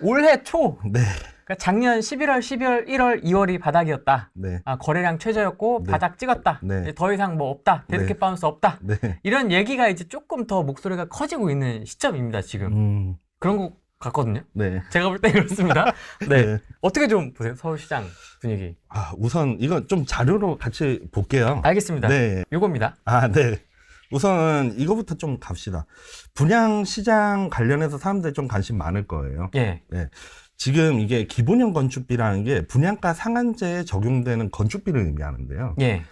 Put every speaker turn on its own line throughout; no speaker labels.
올해 초,
네.
그러니까 작년 11월, 12월, 1월, 2월이 바닥이었다.
네.
아, 거래량 최저였고
네.
바닥 찍었다.
네.
이제 더 이상 뭐 없다. 데드캣
네.
바운스 없다.
네.
이런 얘기가 이제 조금 더 목소리가 커지고 있는 시점입니다, 지금. 그런 것 같거든요.
네.
제가 볼 때 그렇습니다. 네.
네.
어떻게 좀 보세요? 서울시장 분위기.
우선 이건 좀 자료로 같이 볼게요.
알겠습니다.
네.
요겁니다.
네. 우선 이거부터 좀 갑시다. 분양 시장 관련해서 사람들이 좀 관심 많을 거예요.
예.
네. 지금 이게 기본형 건축비라는 게 분양가 상한제에 적용되는 건축비를 의미하는데요.
예.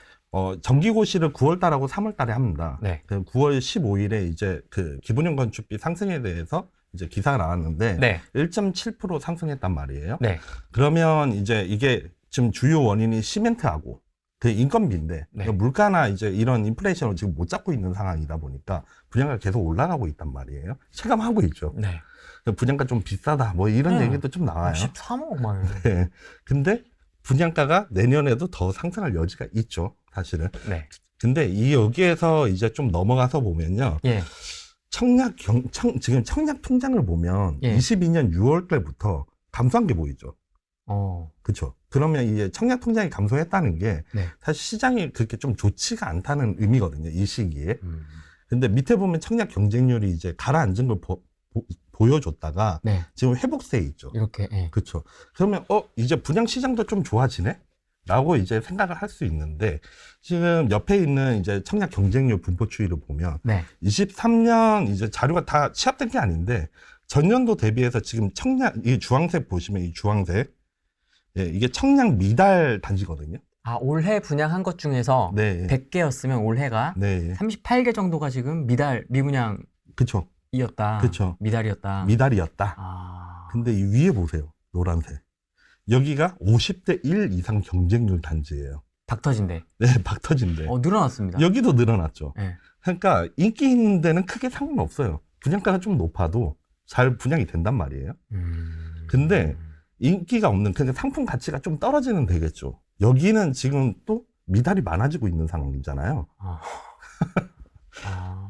정기고시를 9월 달하고 3월 달에 합니다.
네.
9월 15일에 이제 그 기본형 건축비 상승에 대해서 이제 기사가 나왔는데
네.
1.7% 상승했단 말이에요.
네.
그러면 이제 이게 지금 주요 원인이 시멘트하고 그 인건비인데
네.
물가나 이제 이런 인플레이션을 지금 못 잡고 있는 상황이다 보니까 분양가 계속 올라가고 있단 말이에요. 체감하고 있죠.
네.
분양가 좀 비싸다 뭐 이런 얘기도 좀 나와요.
13억 만 원.
네. 근데 분양가가 내년에도 더 상승할 여지가 있죠, 사실은.
네.
근데 여기에서 이제 좀 넘어가서 보면요.
예.
지금 청약 통장을 보면
예.
22년 6월 달부터 감소한 게 보이죠. 그렇죠. 그러면 이제 청약 통장이 감소했다는 게
네.
사실 시장이 그렇게 좀 좋지가 않다는 의미거든요, 이 시기에. 근데 밑에 보면 청약 경쟁률이 이제 가라앉은 걸 보여줬다가
네.
지금 회복세에 있죠.
이렇게. 예.
그렇죠. 그러면 이제 분양 시장도 좀 좋아지네? 라고 이제 생각을 할 수 있는데 지금 옆에 있는 이제 청약 경쟁률 분포 추이를 보면
네.
23년 이제 자료가 다 취합된 게 아닌데 전년도 대비해서 지금 청약 이 주황색 보시면 이 주황색 이게 청약 미달 단지거든요.
올해 분양한 것 중에서
네.
100개였으면 올해가
네.
38개 정도가 지금 미분양이었다.
그쵸. 그쵸.
미달이었다.
미달이었다. 근데 이 위에 보세요. 노란색. 여기가 50대 1 이상 경쟁률 단지예요.
박터진데.
네, 박터진데.
늘어났습니다.
여기도 늘어났죠.
네.
그러니까 인기 있는 데는 크게 상관없어요. 분양가가 좀 높아도 잘 분양이 된단 말이에요. 근데 인기가 없는, 그러니까 상품 가치가 좀 떨어지는 되겠죠. 여기는 지금 또 미달이 많아지고 있는 상황이잖아요.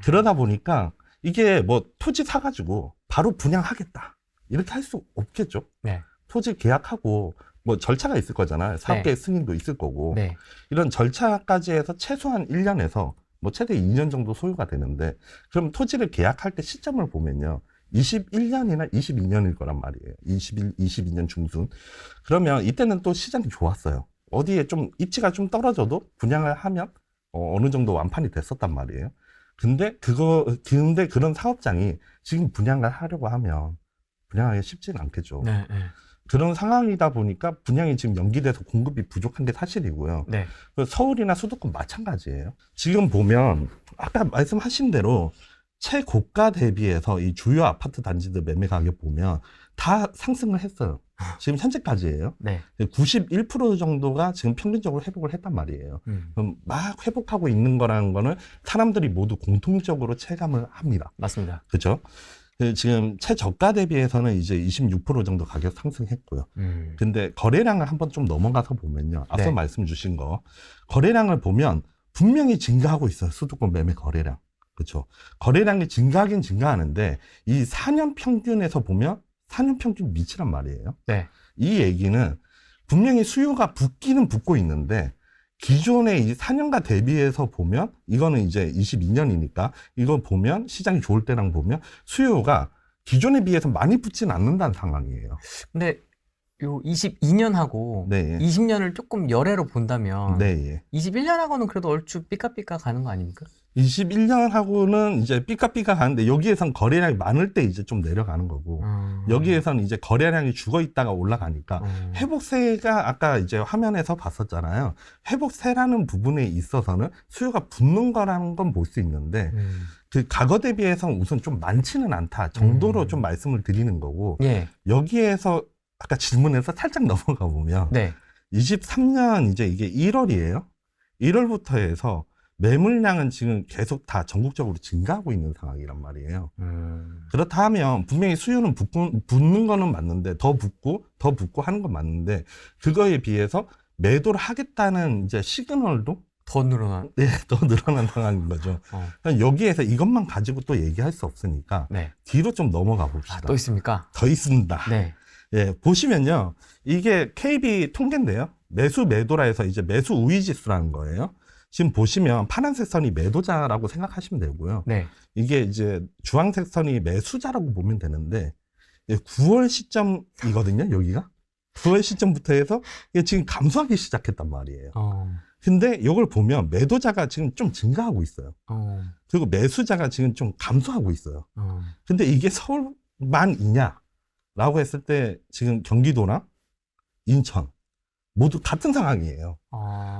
그러다 보니까 이게 뭐 토지 사가지고 바로 분양하겠다. 이렇게 할 수 없겠죠.
네.
토지 계약하고 뭐 절차가 있을 거잖아요. 사업계획
네.
승인도 있을 거고.
네.
이런 절차까지 해서 최소한 1년에서 뭐 최대 2년 정도 소요가 되는데 그럼 토지를 계약할 때 시점을 보면요. 21년이나 22년일 거란 말이에요. 22년 중순. 그러면 이때는 또 시장이 좋았어요. 어디에 좀 입지가 좀 떨어져도 분양을 하면 어느 정도 완판이 됐었단 말이에요. 근데 그런 사업장이 지금 분양을 하려고 하면 분양하기 쉽지는 않겠죠.
네. 네.
그런 상황이다 보니까 분양이 지금 연기돼서 공급이 부족한 게 사실이고요.
네.
서울이나 수도권 마찬가지예요. 지금 보면 아까 말씀하신 대로 최고가 대비해서 이 주요 아파트 단지들 매매 가격 보면 다 상승을 했어요. 지금 현재까지예요.
네.
91% 정도가 지금 평균적으로 회복을 했단 말이에요. 그럼 막 회복하고 있는 거라는 거는 사람들이 모두 공통적으로 체감을 합니다.
맞습니다.
그렇죠? 지금 최저가 대비해서는 이제 26% 정도 가격 상승했고요. 근데 거래량을 한번 좀 넘어가서 보면요. 앞서
네.
말씀 주신 거 거래량을 보면 분명히 증가하고 있어요. 수도권 매매 거래량. 그렇죠. 거래량이 증가하긴 증가하는데 이 4년 평균에서 보면 4년 평균 밑이란 말이에요.
네.
이 얘기는 분명히 수요가 붙기는 붙고 있는데 기존의 이 4년과 대비해서 보면 이거는 이제 22년이니까 이거 보면 시장이 좋을 때랑 보면 수요가 기존에 비해서 많이 붙지는 않는다는 상황이에요.
근데 요 22년하고
네.
20년을 조금 열애로 본다면
네.
21년하고는 그래도 얼추 삐까삐까 가는 거 아닙니까?
21년하고는 이제 삐까삐까 가는데 여기에선 거래량이 많을 때 이제 좀 내려가는 거고 여기에서는 이제 거래량이 죽어 있다가 올라가니까 회복세가 아까 이제 화면에서 봤었잖아요. 회복세라는 부분에 있어서는 수요가 붙는 거라는 건 볼 수 있는데 그 과거 대비해서는 우선 좀 많지는 않다 정도로 좀 말씀을 드리는 거고
예.
여기에서 아까 질문에서 살짝 넘어가 보면
네.
23년 이제 이게 1월이에요. 1월부터 해서 매물량은 지금 계속 다 전국적으로 증가하고 있는 상황이란 말이에요. 그렇다 하면 분명히 수요는 붙는 거는 맞는데 더 붙고 하는 건 맞는데 그거에 비해서 매도를 하겠다는 이제 시그널도
더 늘어난.
네, 더 늘어난 상황인 거죠. 여기에서 이것만 가지고 또 얘기할 수 없으니까
네.
뒤로 좀 넘어가 봅시다.
또 있습니까?
더 있습니다.
네.
예, 보시면요. 이게 KB 통계인데요. 매수 매도라 해서 이제 매수 우위 지수라는 거예요. 지금 보시면 파란색 선이 매도자라고 생각하시면 되고요.
네.
이게 이제 주황색 선이 매수자라고 보면 되는데 9월 시점이거든요. 여기가 9월 시점부터 해서 이게 지금 감소하기 시작했단 말이에요. 근데 이걸 보면 매도자가 지금 좀 증가하고 있어요. 그리고 매수자가 지금 좀 감소하고 있어요. 근데 이게 서울만 있냐라고 했을 때 지금 경기도나 인천 모두 같은 상황이에요.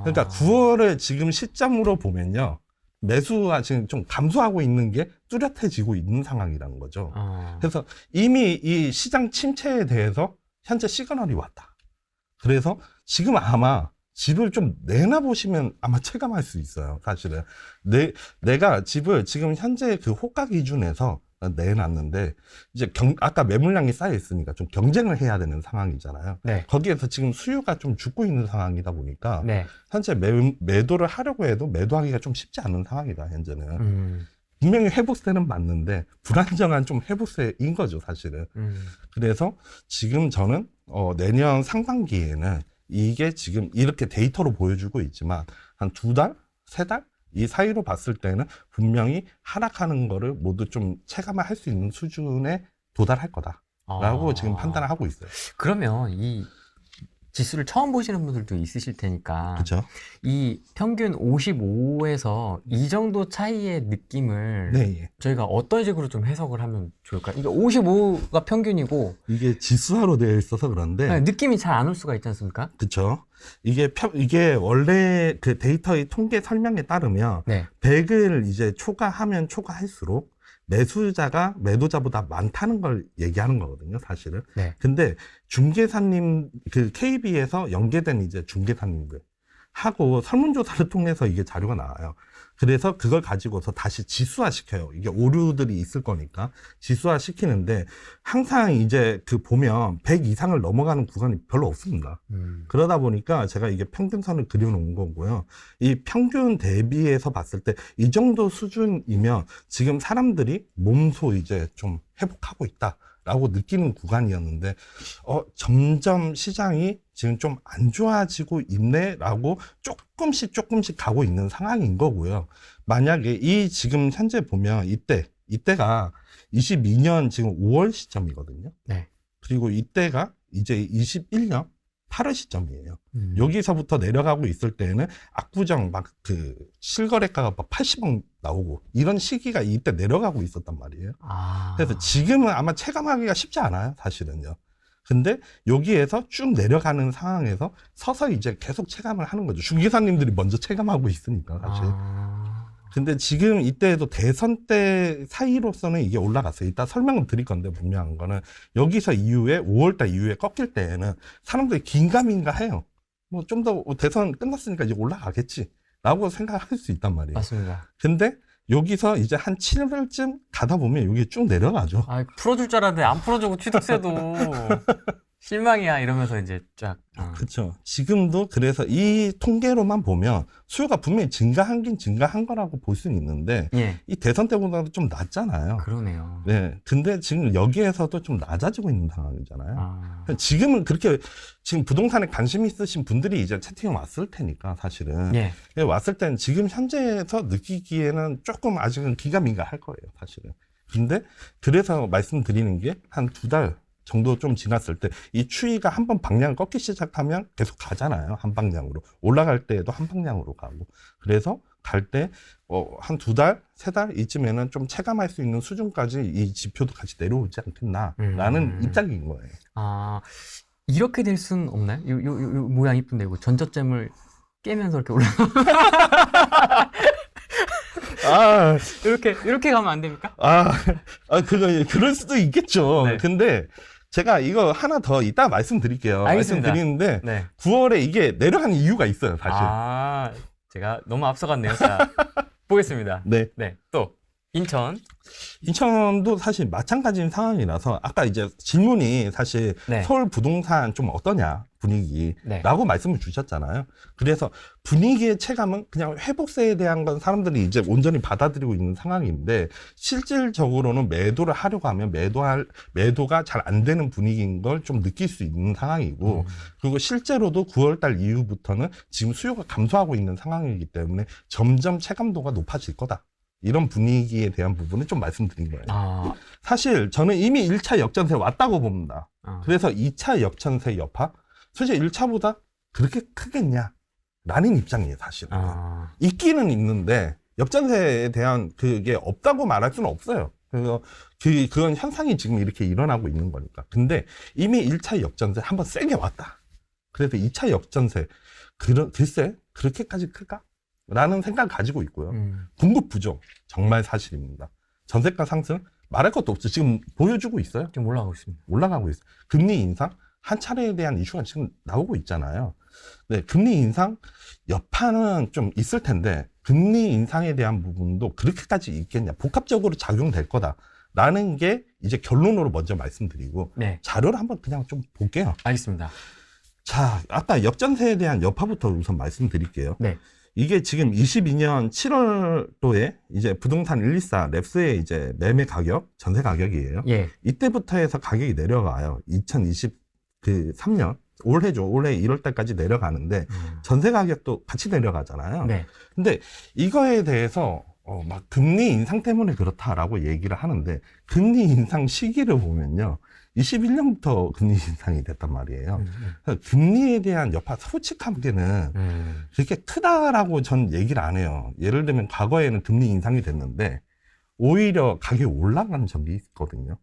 그러니까 9월을 지금 시점으로 보면요. 매수가 지금 좀 감소하고 있는 게 뚜렷해지고 있는 상황이라는 거죠. 그래서 이미 이 시장 침체에 대해서 현재 시그널이 왔다. 그래서 지금 아마 집을 좀 내놔보시면 아마 체감할 수 있어요. 사실은. 내가 집을 지금 현재 그 호가 기준에서 내놨는데, 이제 아까 매물량이 쌓여 있으니까 좀 경쟁을 해야 되는 상황이잖아요.
네.
거기에서 지금 수요가 좀 죽고 있는 상황이다 보니까,
네.
현재 매도를 하려고 해도 매도하기가 좀 쉽지 않은 상황이다, 현재는. 분명히 회복세는 맞는데, 불안정한 좀 회복세인 거죠, 사실은. 그래서 지금 저는, 내년 상반기에는 이게 지금 이렇게 데이터로 보여주고 있지만, 한 2달? 3달? 이 사이로 봤을 때는 분명히 하락하는 거를 모두 좀 체감을 할 수 있는 수준에 도달할 거다라고 지금 판단을 하고 있어요.
그러면 이 지수를 처음 보시는 분들도 있으실 테니까
그렇죠?
이 평균 55에서 이 정도 차이의 느낌을
네.
저희가 어떤 식으로 좀 해석을 하면 좋을까요? 이게 55가 평균이고
이게 지수화로 되어 있어서 그런데
느낌이 잘 안 올 수가 있지 않습니까?
그렇죠. 이게 원래 그 데이터의 통계 설명에 따르면
네.
100을 이제 초과하면 초과할수록 매수자가 매도자보다 많다는 걸 얘기하는 거거든요, 사실은.
네.
근데 중개사님, 그 KB에서 연계된 이제 중개사님들 하고 설문조사를 통해서 이게 자료가 나와요. 그래서 그걸 가지고서 다시 지수화 시켜요. 이게 오류들이 있을 거니까 지수화 시키는데 항상 이제 그 보면 100 이상을 넘어가는 구간이 별로 없습니다. 그러다 보니까 제가 이게 평균선을 그려놓은 거고요. 이 평균 대비해서 봤을 때 이 정도 수준이면 지금 사람들이 몸소 이제 좀 회복하고 있다라고 느끼는 구간이었는데 점점 시장이 지금 좀 안 좋아지고 있네라고 조금씩 가고 있는 상황인 거고요. 만약에 이 지금 현재 보면 이때가 22년 지금 5월 시점이거든요.
네.
그리고 이때가 이제 21년 8월 시점이에요. 여기서부터 내려가고 있을 때는 압구정 막 그 실거래가가 막 80억 나오고 이런 시기가 이때 내려가고 있었단 말이에요. 그래서 지금은 아마 체감하기가 쉽지 않아요, 사실은요. 근데 여기에서 쭉 내려가는 상황에서 서서히 이제 계속 체감을 하는 거죠. 중개사님들이 먼저 체감하고 있으니까, 사실. 근데 지금 이때에도 대선 때 사이로서는 이게 올라갔어요. 이따 설명을 드릴 건데 분명한 거는 여기서 이후에 5월달 이후에 꺾일 때에는 사람들이 긴가민가 해요. 뭐 좀 더 대선 끝났으니까 이제 올라가겠지라고 생각할 수 있단 말이에요.
맞습니다.
근데 여기서 이제 한 7월쯤 가다 보면 여기 쭉 내려가죠.
풀어줄 줄 알았는데 안 풀어주고 취득세도 실망이야 이러면서 이제 쫙.
그렇죠. 지금도 그래서 이 통계로만 보면 수요가 분명히 증가한 거라고 볼 수는 있는데
예.
이 대선 때보다도 좀 낮잖아요.
그러네요.
네. 근데 지금 여기에서도 좀 낮아지고 있는 상황이잖아요. 지금은 그렇게 지금 부동산에 관심 있으신 분들이 이제 채팅에 왔을 테니까 사실은.
예.
왔을 때는 지금 현재에서 느끼기에는 조금 아직은 기가민가할 거예요, 사실은. 근데 그래서 말씀드리는 게 한 2달 정도 좀 지났을 때 이 추이가 한번 방향을 꺾기 시작하면 계속 가잖아요. 한 방향으로. 올라갈 때에도 한 방향으로 가고. 그래서 갈 때 한 2달, 3달 이쯤에는 좀 체감할 수 있는 수준까지 이 지표도 같이 내려오지 않겠나라는 입장인 거예요.
이렇게 될 수는 없나요? 요 모양 이쁜데 이거 전저점을 깨면서 이렇게 이렇게 가면 안 됩니까?
그럴 수도 있겠죠.
네.
근데 제가 이거 하나 더 이따 말씀드릴게요.
알겠습니다.
말씀드리는데
네.
9월에 이게 내려가는 이유가 있어요, 사실.
제가 너무 앞서갔네요. 자, 보겠습니다.
네.
또
인천도 사실 마찬가지인 상황이라서 아까 이제 질문이 사실
네.
서울 부동산 좀 어떠냐 분위기라고
네.
말씀을 주셨잖아요. 그래서 분위기의 체감은 그냥 회복세에 대한 건 사람들이 이제 온전히 받아들이고 있는 상황인데 실질적으로는 매도를 하려고 하면 매도가 잘 안 되는 분위기인 걸 좀 느낄 수 있는 상황이고 그리고 실제로도 9월달 이후부터는 지금 수요가 감소하고 있는 상황이기 때문에 점점 체감도가 높아질 거다. 이런 분위기에 대한 부분은 좀 말씀드린 거예요. 사실 저는 이미 1차 역전세 왔다고 봅니다. 그래서 2차 역전세 여파? 솔직히 1차보다 그렇게 크겠냐? 라는 입장이에요, 사실은. 있기는 있는데 역전세에 대한 그게 없다고 말할 수는 없어요. 그래서 그건 현상이 지금 이렇게 일어나고 있는 거니까. 근데 이미 1차 역전세 한번 세게 왔다. 그래서 2차 역전세, 글쎄, 그렇게까지 클까? 라는 생각을 가지고 있고요. 공급 부족, 정말 사실입니다. 전세가 상승, 말할 것도 없죠. 지금 보여주고 있어요.
지금 올라가고 있습니다.
올라가고 있어요. 금리 인상, 한 차례에 대한 이슈가 지금 나오고 있잖아요. 네, 금리 인상 여파는 좀 있을 텐데, 금리 인상에 대한 부분도 그렇게까지 있겠냐. 복합적으로 작용될 거다라는 게 이제 결론으로 먼저 말씀드리고, 네. 자료를 한번 그냥 좀 볼게요.
알겠습니다.
자, 아까 역전세에 대한 여파부터 우선 말씀드릴게요. 네. 이게 지금 22년 7월도에 이제 부동산 124 랩스의 이제 매매 가격, 전세 가격이에요. 예. 이때부터 해서 가격이 내려가요. 2023년, 올해죠. 올해 1월 달까지 내려가는데 전세 가격도 같이 내려가잖아요. 네. 근데 이거에 대해서 막 금리 인상 때문에 그렇다라고 얘기를 하는데 금리 인상 시기를 보면요. 21년부터 금리 인상이 됐단 말이에요. 금리에 대한 여파 솔직하게는 그렇게 크다라고 전 얘기를 안 해요. 예를 들면 과거에는 금리 인상이 됐는데 오히려 가격이 올라간 적이 있거든요.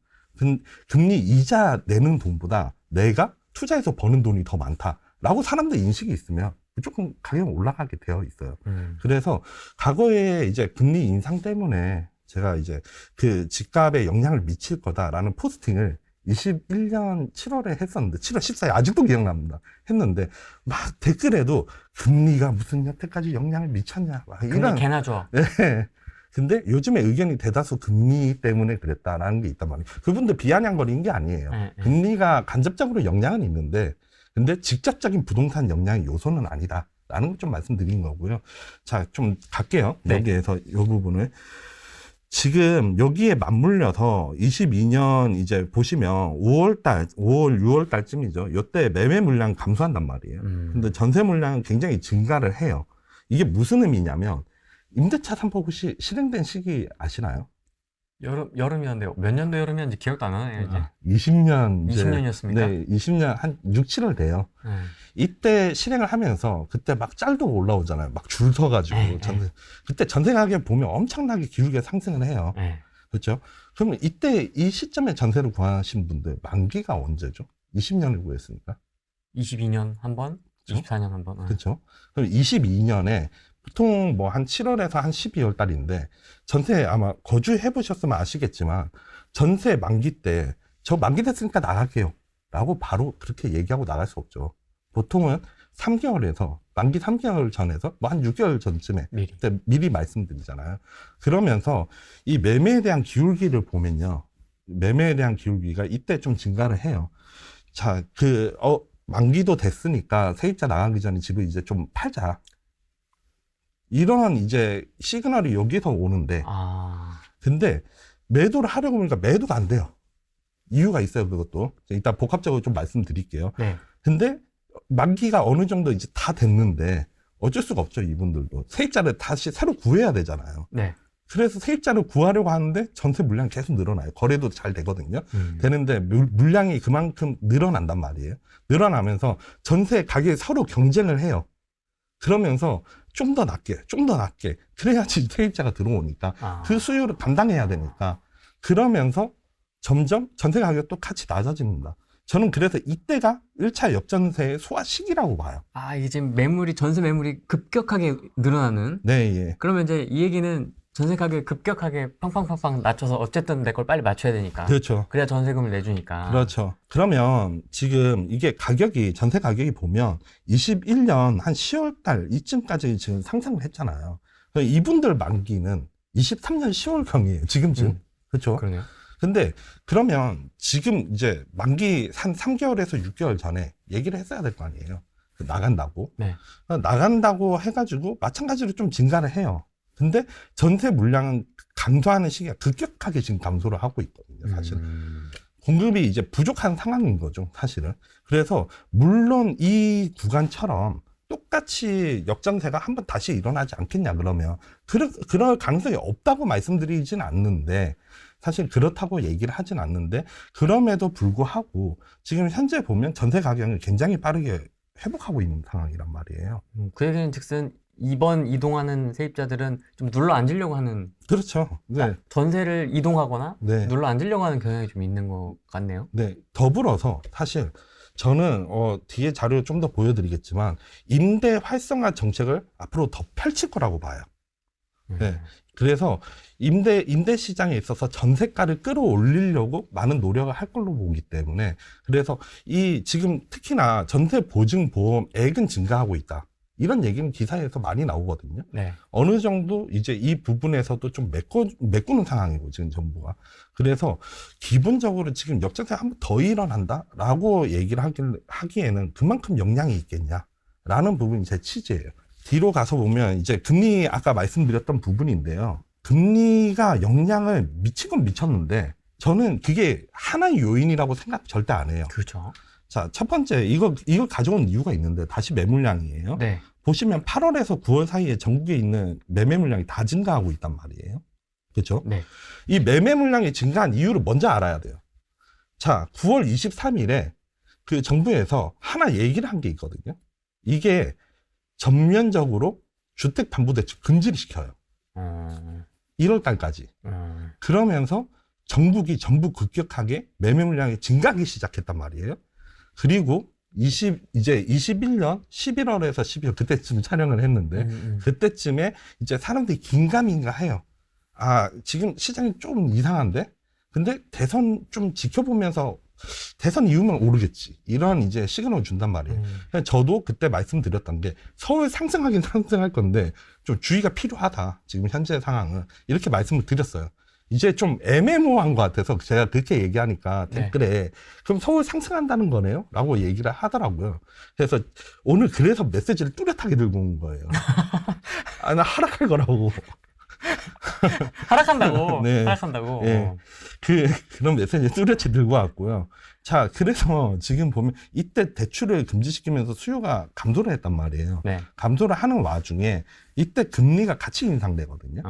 금리 이자 내는 돈보다 내가 투자해서 버는 돈이 더 많다라고 사람들 인식이 있으면 무조건 가격이 올라가게 되어 있어요. 그래서 과거에 이제 금리 인상 때문에 제가 이제 그 집값에 영향을 미칠 거다라는 포스팅을 21년 7월에 했었는데 7월 14일 아직도 기억납니다. 했는데 막 댓글에도 금리가 무슨 여태까지 영향을 미쳤냐 막 이런
개나 줘.
네. 근데 요즘에 의견이 대다수 금리 때문에 그랬다라는 게 있단 말이에요. 그분들 비아냥거리는 게 아니에요. 금리가 간접적으로 영향은 있는데 근데 직접적인 부동산 영향의 요소는 아니다라는 걸 좀 말씀드린 거고요. 자, 좀 갈게요. 네. 여기에서 이 부분을. 지금 여기에 맞물려서 22년 이제 보시면 5월, 6월 달쯤이죠. 이때 매매 물량 감소한단 말이에요. 근데 전세 물량은 굉장히 증가를 해요. 이게 무슨 의미냐면 임대차 3법이 실행된 시기 아시나요?
여름이었는데요. 몇 년도 여름이었는지 기억도 안 나네요, 이제.
20년.
20년이었습니까?
네, 20년 한 6, 7월 돼요. 이때 실행을 하면서 그때 막 짤도 올라오잖아요. 막 줄 서가지고. 그때 전세 가격 보면 엄청나게 기울게 상승을 해요. 그렇죠? 그러면 이때 이 시점에 전세를 구하신 분들 만기가 언제죠? 20년을 구했으니까.
22년 한 번, 그렇죠? 24년 한 번.
그렇죠. 그럼 22년에 보통 뭐 한 7월에서 한 12월 달인데 전세 아마 거주해 보셨으면 아시겠지만 전세 만기 때 저 만기 됐으니까 나갈게요 라고 바로 그렇게 얘기하고 나갈 수 없죠. 보통은 3개월에서 만기 3개월 전에서 뭐 한 6개월 전쯤에 미리 말씀드리잖아요. 그러면서 이 매매에 대한 기울기를 보면요. 매매에 대한 기울기가 이때 좀 증가를 해요. 자, 만기도 됐으니까 세입자 나가기 전에 집을 이제 좀 팔자. 이런 이제 시그널이 여기서 오는데 근데 매도를 하려고 하니까 매도가 안 돼요. 이유가 있어요. 그것도 이따 복합적으로 좀 말씀드릴게요. 네. 근데 만기가 어느 정도 이제 다 됐는데 어쩔 수가 없죠. 이분들도 세입자를 다시 새로 구해야 되잖아요. 네. 그래서 세입자를 구하려고 하는데 전세 물량이 계속 늘어나요. 거래도 잘 되거든요. 되는데 물량이 그만큼 늘어난단 말이에요. 늘어나면서 전세 가격이 서로 경쟁을 해요. 그러면서 좀 더 낮게 그래야지 세입자가 들어오니까 그 수요를 감당해야 되니까 그러면서 점점 전세 가격도 같이 낮아집니다. 저는 그래서 이때가 1차 역전세의 소화 시기라고 봐요.
이게 지금 전세 매물이 급격하게 늘어나는?
네, 예.
그러면 이제 이 얘기는 전세 가격이 급격하게 팡팡팡팡 낮춰서 어쨌든 내 걸 빨리 맞춰야 되니까.
그렇죠.
그래야 전세금을 내주니까.
그렇죠. 그러면 지금 이게 전세 가격이 보면 21년 한 10월 달 이쯤까지 지금 상승을 했잖아요. 이분들 만기는 23년 10월경이에요. 지금쯤. 그렇죠?
그러네요.
근데 그러면 지금 이제 만기 한 3개월에서 6개월 전에 얘기를 했어야 될 거 아니에요. 나간다고.
네.
나간다고 해가지고 마찬가지로 좀 증가를 해요. 근데 전세 물량은 감소하는 시기가 급격하게 지금 감소를 하고 있거든요. 사실은. 공급이 이제 부족한 상황인 거죠. 사실은. 그래서 물론 이 구간처럼 똑같이 역전세가 한번 다시 일어나지 않겠냐 그러면 그럴 가능성이 없다고 말씀드리진 않는데 사실 그렇다고 얘기를 하진 않는데 그럼에도 불구하고 지금 현재 보면 전세 가격을 굉장히 빠르게 회복하고 있는 상황이란 말이에요.
그 얘기는 즉슨 이번 이동하는 세입자들은 좀 눌러 앉으려고 하는
그렇죠. 네.
전세를 이동하거나
네.
눌러 앉으려고 하는 경향이 좀 있는 것 같네요.
네. 더불어서 사실 저는 뒤에 자료 좀 더 보여드리겠지만 임대 활성화 정책을 앞으로 더 펼칠 거라고 봐요. 네. 그래서 임대 시장에 있어서 전세가를 끌어올리려고 많은 노력을 할 걸로 보기 때문에 그래서 지금 특히나 전세 보증 보험액은 증가하고 있다. 이런 얘기는 기사에서 많이 나오거든요.
네.
어느 정도 이제 이 부분에서도 좀 메꾸는 상황이고, 지금 정부가. 그래서 기본적으로 지금 역전세가 한 번 더 일어난다라고 얘기를 하기에는 그만큼 영향이 있겠냐라는 부분이 제 취지예요. 뒤로 가서 보면 이제 금리 아까 말씀드렸던 부분인데요. 금리가 영향을 미친 건 미쳤는데 저는 그게 하나의 요인이라고 생각 절대 안 해요.
그렇죠.
자, 첫 번째, 이거 가져온 이유가 있는데, 다시 매물량이에요.
네.
보시면 8월에서 9월 사이에 전국에 있는 매매 물량이 다 증가하고 있단 말이에요. 그렇죠?
네.
이 매매 물량이 증가한 이유를 먼저 알아야 돼요. 자, 9월 23일에 그 정부에서 하나 얘기를 한 게 있거든요. 이게 전면적으로 주택담보대출 금지를 시켜요. 1월 달까지. 그러면서 전국이 전부 급격하게 매매 물량이 증가하기 시작했단 말이에요. 그리고 이제 21년 11월에서 12월 그때쯤 촬영을 했는데 그때쯤에 이제 사람들이 긴가민가 해요. 아, 지금 시장이 좀 이상한데? 근데 대선 좀 지켜보면서 대선 이후면 오르겠지. 이런 이제 시그널을 준단 말이에요. 그래서 저도 그때 말씀드렸던 게 서울 상승하긴 상승할 건데 좀 주의가 필요하다. 지금 현재 상황은. 이렇게 말씀을 드렸어요. 이제 좀 애매모호한 것 같아서 제가 그렇게 얘기하니까 댓글에 네. 그럼 서울 상승한다는 거네요? 라고 얘기를 하더라고요. 그래서 오늘 그래서 메시지를 뚜렷하게 들고 온 거예요. 아, 나 하락할 거라고.
하락한다고?
네.
하락한다고?
네. 그런 메시지 뚜렷이 들고 왔고요. 자, 그래서 지금 보면 이때 대출을 금지시키면서 수요가 감소를 했단 말이에요. 네. 감소를 하는 와중에 이때 금리가 같이 인상되거든요.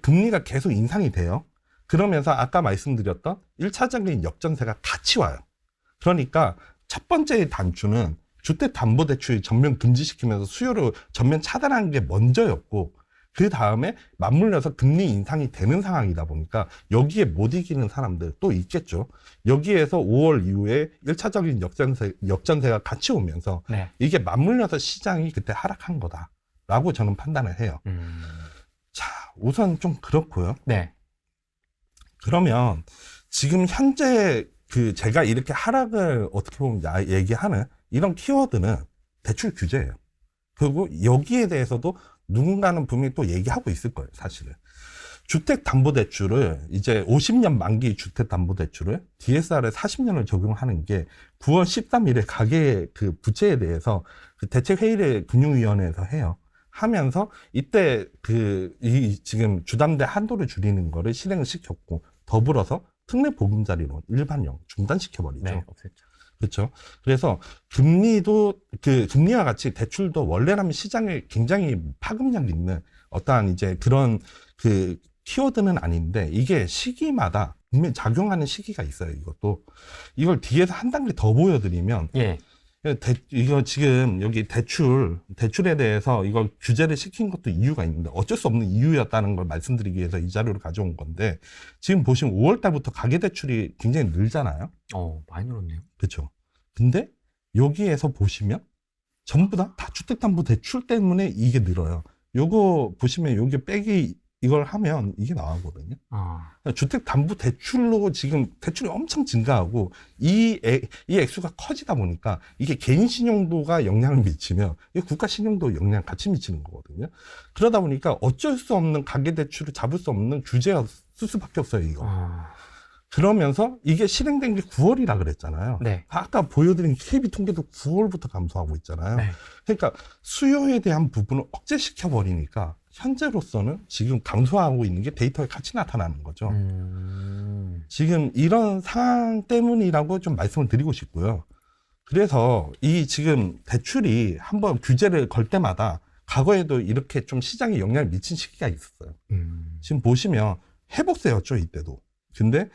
금리가 계속 인상이 돼요. 그러면서 아까 말씀드렸던 1차적인 역전세가 같이 와요. 그러니까 첫 번째 단추는 주택담보대출 전면 금지시키면서 수요를 전면 차단하는 게 먼저였고 그 다음에 맞물려서 금리 인상이 되는 상황이다 보니까 여기에 못 이기는 사람들 또 있겠죠. 여기에서 5월 이후에 1차적인 역전세가 같이 오면서 네. 이게 맞물려서 시장이 그때 하락한 거다라고 저는 판단을 해요. 자, 우선 좀 그렇고요. 네. 그러면 지금 현재 제가 이렇게 하락을 어떻게 보면 얘기하는 이런 키워드는 대출 규제예요. 그리고 여기에 대해서도 누군가는 분명히 또 얘기하고 있을 거예요, 사실은. 주택담보대출을 이제 50년 만기 주택담보대출을 DSR에 40년을 적용하는 게 9월 13일에 가계 부채에 대해서 대책회의를 금융위원회에서 해요. 하면서 이때 지금 주담대 한도를 줄이는 거를 실행을 시켰고 더불어서 특례 보금자리론 일반형 중단시켜버리죠.
네, 없앴죠.
그렇죠. 그래서 금리도 금리와 같이 대출도 원래라면 시장에 굉장히 파급력 있는 어떠한 이제 그런 키워드는 아닌데 이게 시기마다 분명히 작용하는 시기가 있어요. 이걸 뒤에서 한 단계 더 보여드리면 예. 이거 지금 여기 대출에 대해서 이걸 규제를 시킨 것도 이유가 있는데 어쩔 수 없는 이유였다는 걸 말씀드리기 위해서 이 자료를 가져온 건데 지금 보시면 5월 달부터 가계대출이 굉장히 늘잖아요.
많이 늘었네요.
그렇죠. 근데 여기에서 보시면 전부 다 주택담보대출 때문에 이게 늘어요. 요거 보시면 요게 빼기 이걸 하면 이게 나오거든요. 주택담보대출로 지금 대출이 엄청 증가하고 이 액수가 커지다 보니까 이게 개인 신용도가 영향을 미치면 이게 국가 신용도 영향 같이 미치는 거거든요. 그러다 보니까 어쩔 수 없는 가계대출을 잡을 수 없는 규제가 쓸 수밖에 없어요, 이거. 그러면서 이게 실행된 게 9월이라 그랬잖아요.
네.
아까 보여드린 KB 통계도 9월부터 감소하고 있잖아요.
네.
그러니까 수요에 대한 부분을 억제시켜 버리니까 현재로서는 지금 감소하고 있는 게 데이터에 같이 나타나는 거죠. 지금 이런 상황 때문이라고 좀 말씀을 드리고 싶고요. 그래서 이 지금 대출이 한번 규제를 걸 때마다 과거에도 이렇게 좀 시장에 영향을 미친 시기가 있었어요. 지금 보시면 회복세였죠, 이때도. 근데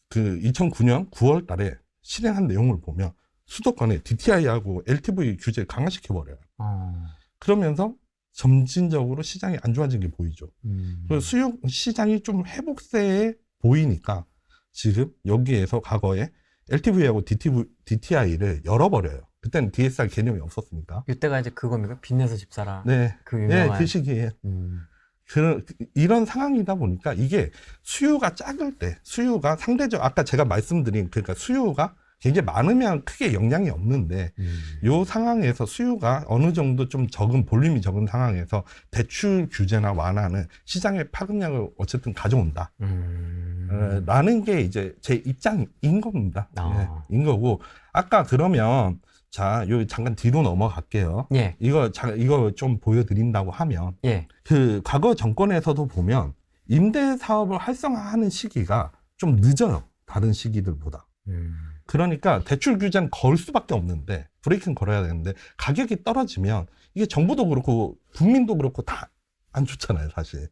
그 2009년 9월 달에 실행한 내용을 보면 수도권에 DTI하고 LTV 규제를 강화시켜버려요. 그러면서 점진적으로 시장이 안 좋아진 게 보이죠. 그래서 수요 시장이 좀 회복세에 보이니까 지금 여기에서 과거에 LTV하고 DTI를 열어버려요. 그때는 DSR 개념이 없었으니까.
이때가 이제 그겁니까? 빚내서 집 사라.
네.
그 유명한.
네, 그 시기에. 이런 상황이다 보니까 이게 수요가 작을 때, 수요가 상대적, 아까 제가 말씀드린, 그러니까 수요가 굉장히 많으면 크게 영향이 없는데, 요 상황에서 수요가 어느 정도 좀 적은, 볼륨이 적은 상황에서 대출 규제나 완화는 시장의 파급력을 어쨌든 가져온다. 라는 게 이제 제 입장인 겁니다. 네, 인 거고, 아까 그러면, 자, 요 잠깐 뒤로 넘어갈게요.
예.
이거 좀 보여드린다고 하면,
예.
그 과거 정권에서도 보면 임대 사업을 활성화하는 시기가 좀 늦어요. 다른 시기들보다. 그러니까 대출 규제는 걸 수밖에 없는데, 브레이크는 걸어야 되는데, 가격이 떨어지면 이게 정부도 그렇고 국민도 그렇고 다 안 좋잖아요, 사실.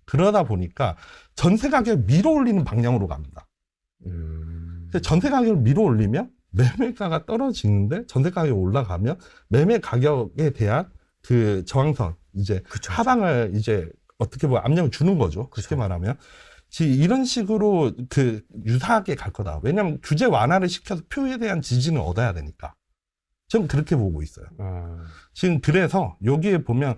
그러다 보니까 전세 가격을 밀어 올리는 방향으로 갑니다. 전세 가격을 밀어 올리면 매매가가 떨어지는데 전세 가격이 올라가면 매매 가격에 대한 그 저항선, 이제
그쵸.
하방을 이제 어떻게 보면 압력을 주는 거죠. 쉽게 말하면. 이런 식으로 그 유사하게 갈 거다. 왜냐하면 규제 완화를 시켜서 표에 대한 지지는 얻어야 되니까. 저는 그렇게 보고 있어요. 지금 그래서 여기에 보면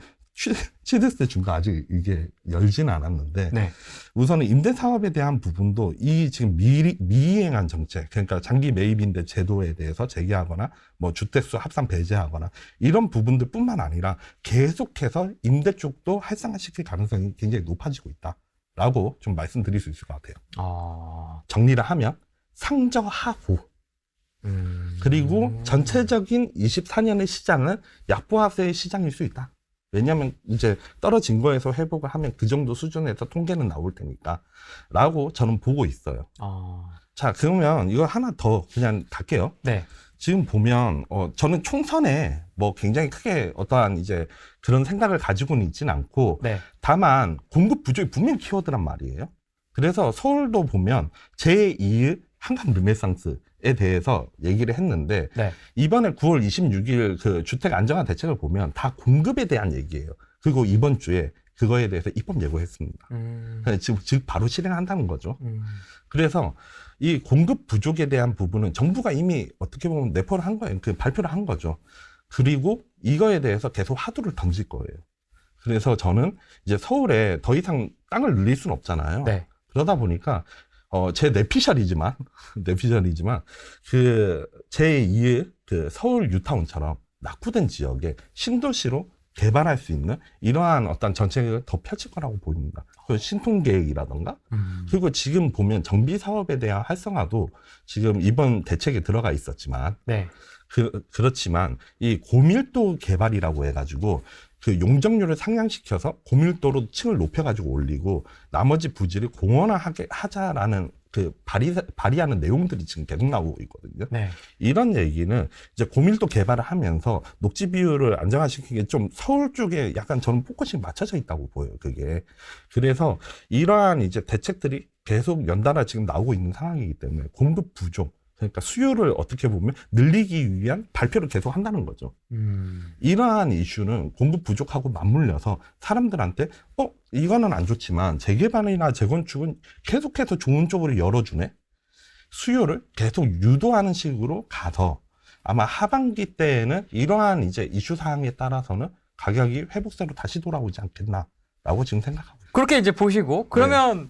취득세 중도 아직 이게 열지는 않았는데,
네.
우선은 임대 사업에 대한 부분도 이 지금 미이행한 정책, 그러니까 장기 매입임대 제도에 대해서 재개하거나 뭐 주택수 합산 배제하거나 이런 부분들뿐만 아니라 계속해서 임대 쪽도 활성화시킬 가능성이 굉장히 높아지고 있다라고 좀 말씀드릴 수 있을 것 같아요. 정리를 하면 상저하고, 그리고 전체적인 24년의 시장은 약보합세의 시장일 수 있다. 왜냐하면 이제 떨어진 거에서 회복을 하면 그 정도 수준에서 통계는 나올 테니까 라고 저는 보고 있어요. 자, 그러면 이거 하나 더 그냥 갈게요.
네.
지금 보면 저는 총선에 뭐 굉장히 크게 어떠한 이제 그런 생각을 가지고는 있지는 않고,
네.
다만 공급 부족이 분명히 키워드란 말이에요. 그래서 서울도 보면 제2의 한강 르네상스에 대해서 얘기를 했는데,
네.
이번에 9월 26일 그 주택 안정화 대책을 보면 다 공급에 대한 얘기예요. 그리고 이번 주에 그거에 대해서 입법 예고했습니다. 즉 바로 실행한다는 거죠. 그래서 이 공급 부족에 대한 부분은 정부가 이미 어떻게 보면 내포를 한 거예요. 그 발표를 한 거죠. 그리고 이거에 대해서 계속 화두를 던질 거예요. 그래서 저는 이제 서울에 더 이상 땅을 늘릴 수는 없잖아요.
네.
그러다 보니까 제 내피셜이지만 그 제2의 그 서울 뉴타운처럼 낙후된 지역에 신도시로 개발할 수 있는 이러한 어떤 정책을 더 펼칠 거라고 보입니다. 그 신통계획이라던가, 그리고 지금 보면 정비 사업에 대한 활성화도 지금 이번 대책에 들어가 있었지만,
네.
그렇지만 이 고밀도 개발이라고 해가지고 그 용적률을 상향시켜서 고밀도로 층을 높여가지고 올리고 나머지 부지를 공원화하게 하자라는 그 발의하는 내용들이 지금 계속 나오고 있거든요.
네.
이런 얘기는 이제 고밀도 개발을 하면서 녹지 비율을 안정화시키기 좀 서울 쪽에 약간 저는 포커싱이 맞춰져 있다고 보여요, 그게. 그래서 이러한 이제 대책들이 계속 연달아 지금 나오고 있는 상황이기 때문에 공급 부족, 그러니까 수요를 어떻게 보면 늘리기 위한 발표를 계속 한다는 거죠. 이러한 이슈는 공급 부족하고 맞물려서 사람들한테 이거는 안 좋지만 재개발이나 재건축은 계속해서 좋은 쪽으로 열어주네. 수요를 계속 유도하는 식으로 가서 아마 하반기 때에는 이러한 이제 이슈 사항에 따라서는 가격이 회복세로 다시 돌아오지 않겠나라고 라고 지금 생각하고 있어요.
그렇게 이제 보시고 그러면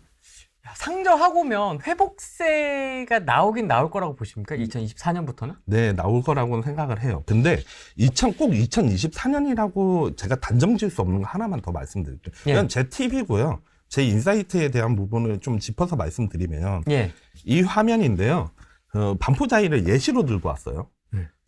상저하고면 회복세가 나오긴 나올 거라고 보십니까? 2024년부터는?
네, 나올 거라고는 생각을 해요. 근데 꼭 2024년이라고 제가 단정 지을 수 없는 거 하나만 더 말씀드릴게요.
예.
이건 제 팁이고요. 제 인사이트에 대한 부분을 좀 짚어서 말씀드리면
예.
이 화면인데요. 반포자이를 예시로 들고 왔어요.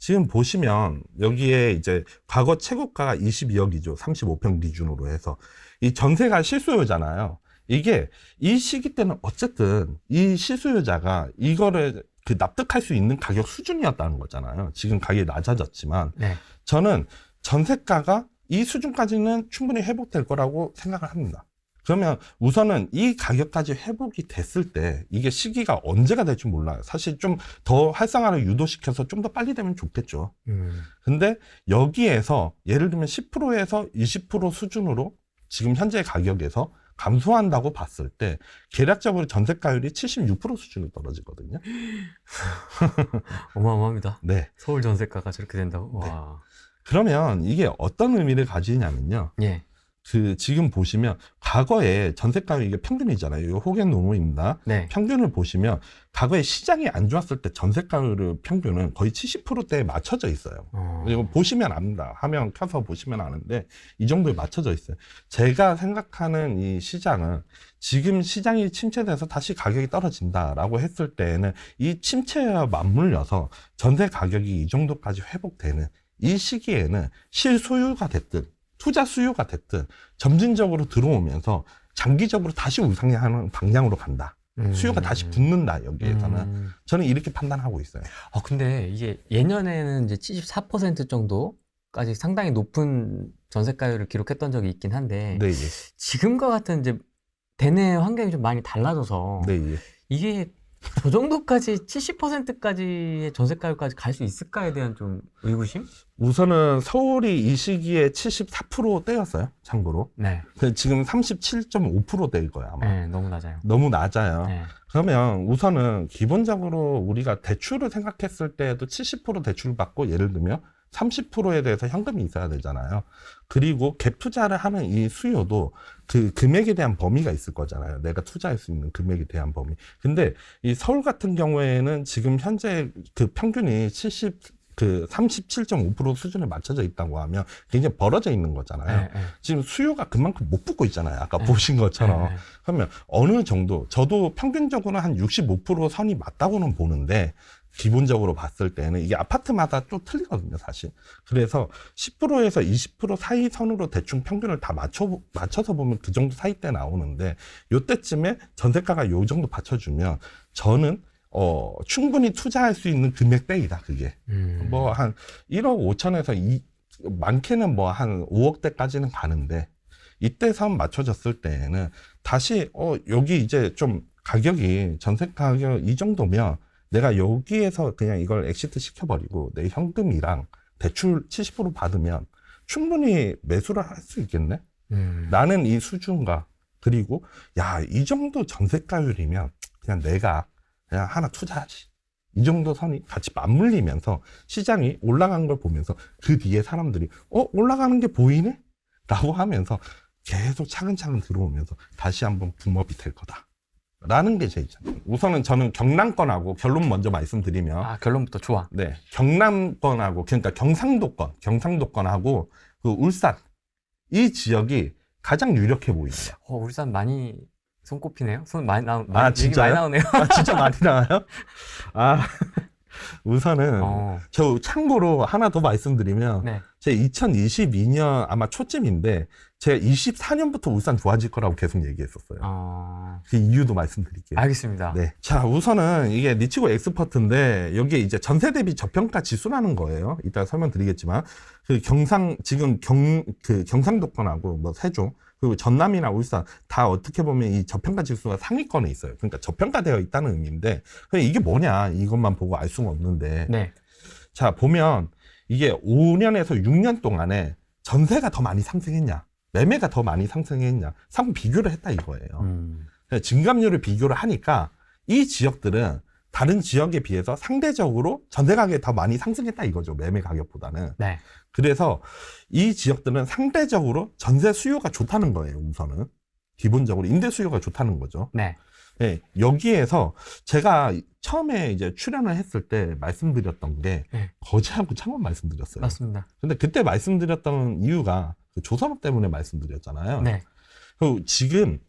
지금 보시면 여기에 이제 과거 최고가가 22억이죠. 35평 기준으로 해서. 이 전세가 실수요잖아요. 이게 이 시기 때는 어쨌든 이 실수요자가 이거를 납득할 수 있는 가격 수준이었다는 거잖아요. 지금 가격이 낮아졌지만
네.
저는 전세가가 이 수준까지는 충분히 회복될 거라고 생각을 합니다. 그러면 우선은 이 가격까지 회복이 됐을 때 이게 시기가 언제가 될지 몰라요. 사실 좀 더 활성화를 유도시켜서 좀 더 빨리 되면 좋겠죠. 근데 여기에서 예를 들면 10%에서 20% 수준으로 지금 현재 가격에서 감소한다고 봤을 때 계략적으로 전세가율이 76% 수준으로 떨어지거든요.
어마어마합니다.
네.
서울 전세가가 저렇게 된다고?
네.
와.
그러면 이게 어떤 의미를 가지냐면요.
예.
지금 보시면 과거에 전세가율 이게 평균이잖아요. 이거 호갱 노무입니다.
네.
평균을 보시면 과거에 시장이 안 좋았을 때 전세가율 평균은 거의 70%대에 맞춰져 있어요. 이거 보시면 압니다. 화면 켜서 보시면 아는데 이 정도에 맞춰져 있어요. 제가 생각하는 이 시장은 지금 시장이 침체돼서 다시 가격이 떨어진다라고 했을 때에는 이 침체와 맞물려서 전세 가격이 이 정도까지 회복되는 이 시기에는 실소유가 됐든 투자 수요가 됐든 점진적으로 들어오면서 장기적으로 다시 우상향하는 방향으로 간다. 수요가 다시 붙는다, 여기에서는. 저는 이렇게 판단하고 있어요.
근데 이게 예년에는 이제 74% 정도까지 상당히 높은 전세가율을 기록했던 적이 있긴 한데
네, 예.
지금과 같은 이제 대내 환경이 좀 많이 달라져서
네, 예.
이게 저 정도까지 70%까지의 전세가율까지 갈 수 있을까에 대한 좀 의구심?
우선은 서울이 이 시기에 74%대였어요, 참고로.
네.
지금 37.5%대일 거예요, 아마.
네, 너무 낮아요.
너무 낮아요.
네.
그러면 우선은 기본적으로 우리가 대출을 생각했을 때에도 70% 대출을 받고 예를 들면 30%에 대해서 현금이 있어야 되잖아요. 그리고 갭 투자를 하는 이 수요도 그 금액에 대한 범위가 있을 거잖아요. 내가 투자할 수 있는 금액에 대한 범위. 근데 이 서울 같은 경우에는 지금 현재 그 평균이 37.5% 수준에 맞춰져 있다고 하면 굉장히 벌어져 있는 거잖아요.
네.
지금 수요가 그만큼 못 붙고 있잖아요. 아까 보신 것처럼.
네.
그러면 어느 정도, 저도 평균적으로 한 65% 선이 맞다고는 보는데, 기본적으로 봤을 때는 이게 아파트마다 또 틀리거든요, 사실. 그래서 10%에서 20% 사이 선으로 대충 평균을 다 맞춰서 보면 그 정도 사이대 나오는데, 요때쯤에 전세가가 요 정도 받쳐주면, 저는 충분히 투자할 수 있는 금액대이다, 그게. 뭐 한 1억 5천에서 많게는 뭐 한 5억대까지는 가는데, 이때 선 맞춰졌을 때에는 다시 여기 이제 좀 가격이 전세 가격 이 정도면 내가 여기에서 그냥 이걸 엑시트 시켜버리고 내 현금이랑 대출 70% 받으면 충분히 매수를 할 수 있겠네? 나는 이 수준과 그리고 이 정도 전세가율이면 그냥 내가 그냥 하나 투자하지. 이 정도 선이 같이 맞물리면서 시장이 올라간 걸 보면서 그 뒤에 사람들이 올라가는 게 보이네? 라고 하면서 계속 차근차근 들어오면서 다시 한번 붐업이 될 거다. 라는 게 제 입장입니다. 우선은 저는 경남권하고 결론 먼저 말씀드리면
결론부터 좋아.
네, 경남권하고 그러니까 경상도권하고 그 울산 이 지역이 가장 유력해 보입니다.
울산 많이 손꼽히네요. 손 많이
진짜요?
많이 나오네요.
진짜 많이 나와요? 우선은 저 참고로 하나 더 말씀드리면
네.
제 2022년 아마 초쯤인데 제가 24년부터 울산 좋아질 거라고 계속 얘기했었어요. 그 이유도 말씀드릴게요.
알겠습니다.
네. 자, 우선은 이게 니치고 엑스퍼트인데 여기에 이제 전세 대비 저평가 지수라는 거예요. 이따 설명드리겠지만 지금 경상도권하고 뭐 세종 그리고 전남이나 울산 다 어떻게 보면 이 저평가 지수가 상위권에 있어요. 그러니까 저평가되어 있다는 의미인데 이게 뭐냐 이것만 보고 알 수가 없는데
네.
자 보면 이게 5년에서 6년 동안에 전세가 더 많이 상승했냐 매매가 더 많이 상승했냐 상호 비교를 했다 이거예요. 증감률을 비교를 하니까 이 지역들은 다른 지역에 비해서 상대적으로 전세 가격이 더 많이 상승했다 이거죠. 매매 가격보다는.
네.
그래서 이 지역들은 상대적으로 전세 수요가 좋다는 거예요. 우선은 기본적으로 임대 수요가 좋다는 거죠.
네.
네, 여기에서 제가 처음에 이제 출연을 했을 때 말씀드렸던 게
네.
거제하고 창원 말씀드렸어요.
맞습니다.
근데 그때 말씀드렸던 이유가 그 조선업 때문에 말씀드렸잖아요.
네.
그리고 지금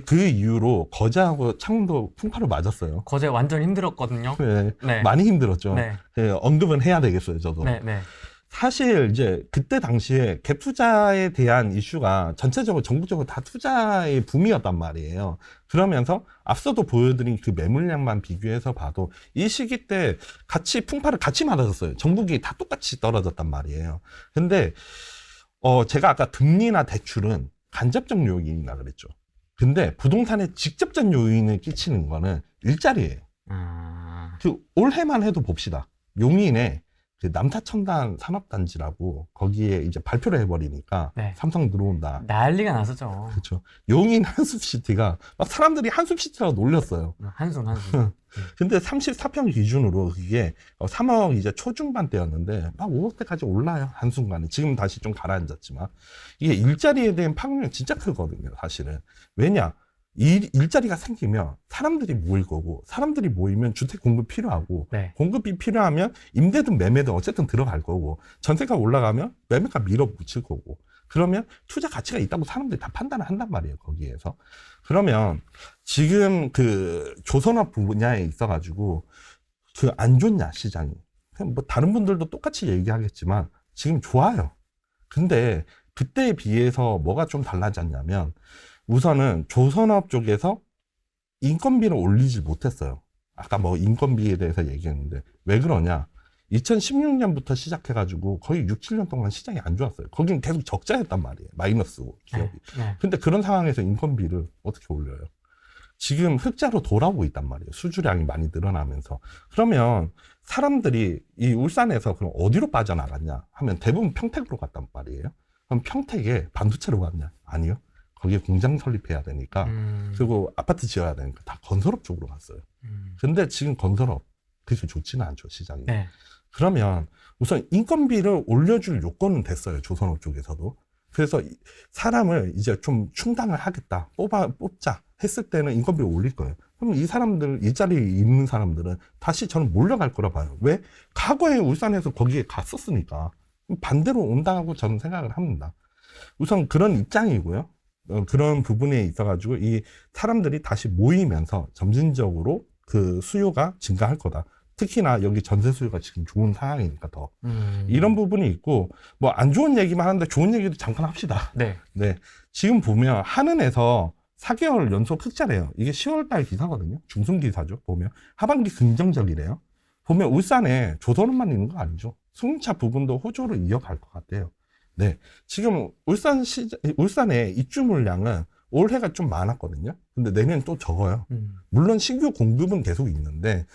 그 이유로 거제하고 창원도 풍파를 맞았어요.
거제 완전 힘들었거든요.
네,
네.
많이 힘들었죠.
네.
네, 언급은 해야 되겠어요, 저도.
네. 네.
사실 이제 그때 당시에 갭 투자에 대한 이슈가 전체적으로 전국적으로 다 투자의 붐이었단 말이에요. 그러면서 앞서도 보여드린 그 매물량만 비교해서 봐도 이 시기 때 같이 풍파를 같이 맞았어요. 전국이 다 똑같이 떨어졌단 말이에요. 근데 제가 아까 금리나 대출은 간접적 요인이라 그랬죠. 근데 부동산에 직접적 요인을 끼치는 거는 일자리예요. 그 올해만 해도 봅시다. 용인에 그 남사천당 산업단지라고 거기에 이제 발표를 해버리니까
네.
삼성 들어온다.
난리가 났었죠.
그렇죠. 용인 한숲시티가 막 사람들이 한숲시티라고 놀렸어요.
한숨.
근데 34평 기준으로 그게 3억 이제 초중반대였는데 막 5억대까지 올라요. 한순간에. 지금 다시 좀 가라앉았지만 이게 일자리에 대한 파급력이 진짜 크거든요. 사실은. 왜냐? 일자리가 생기면 사람들이 모일 거고 사람들이 모이면 주택 공급 필요하고
네.
공급이 필요하면 임대든 매매든 어쨌든 들어갈 거고 전세가 올라가면 매매가 밀어붙일 거고 그러면 투자 가치가 있다고 사람들이 다 판단을 한단 말이에요. 거기에서. 그러면 지금 그 조선업 분야에 있어가지고 그 안 좋냐 시장이. 뭐 다른 분들도 똑같이 얘기하겠지만 지금 좋아요. 근데 그때에 비해서 뭐가 좀 달라졌냐면 우선은 조선업 쪽에서 인건비를 올리지 못했어요. 아까 뭐 인건비에 대해서 얘기했는데 왜 그러냐? 2016년부터 시작해가지고 거의 6, 7년 동안 시장이 안 좋았어요. 거긴 계속 적자였단 말이에요. 마이너스고 기업이.
네.
근데 그런 상황에서 인건비를 어떻게 올려요? 지금 흑자로 돌아오고 있단 말이에요. 수주량이 많이 늘어나면서. 그러면 사람들이 이 울산에서 그럼 어디로 빠져나갔냐 하면 대부분 평택으로 갔단 말이에요. 그럼 평택에 반도체로 갔냐? 아니요. 거기에 공장 설립해야 되니까 그리고 아파트 지어야 되니까 다 건설업 쪽으로 갔어요. 근데 지금 건설업 그렇게 좋지는 않죠, 시장이.
네.
그러면 우선 인건비를 올려줄 요건은 됐어요, 조선업 쪽에서도. 그래서 사람을 이제 좀 충당을 하겠다, 뽑자 했을 때는 인건비를 올릴 거예요. 그럼 이 사람들, 일자리에 있는 사람들은 다시 저는 몰려갈 거라 봐요. 왜? 과거에 울산에서 거기에 갔었으니까. 반대로 온다고 저는 생각을 합니다. 우선 그런 입장이고요. 그런 부분에 있어가지고 이 사람들이 다시 모이면서 점진적으로 그 수요가 증가할 거다. 특히나 여기 전세 수요가 지금 좋은 상황이니까 더. 이런 부분이 있고, 뭐 안 좋은 얘기만 하는데 좋은 얘기도 잠깐 합시다.
네.
네. 지금 보면 한은에서 4개월 연속 흑자래요. 이게 10월달 기사거든요. 중순 기사죠. 보면. 하반기 긍정적이래요. 보면 울산에 조선업만 있는 거 아니죠. 승용차 부분도 호조로 이어갈 것 같아요. 네. 지금 울산의 입주 물량은 올해가 좀 많았거든요. 근데 내년 또 적어요. 물론 신규 공급은 계속 있는데,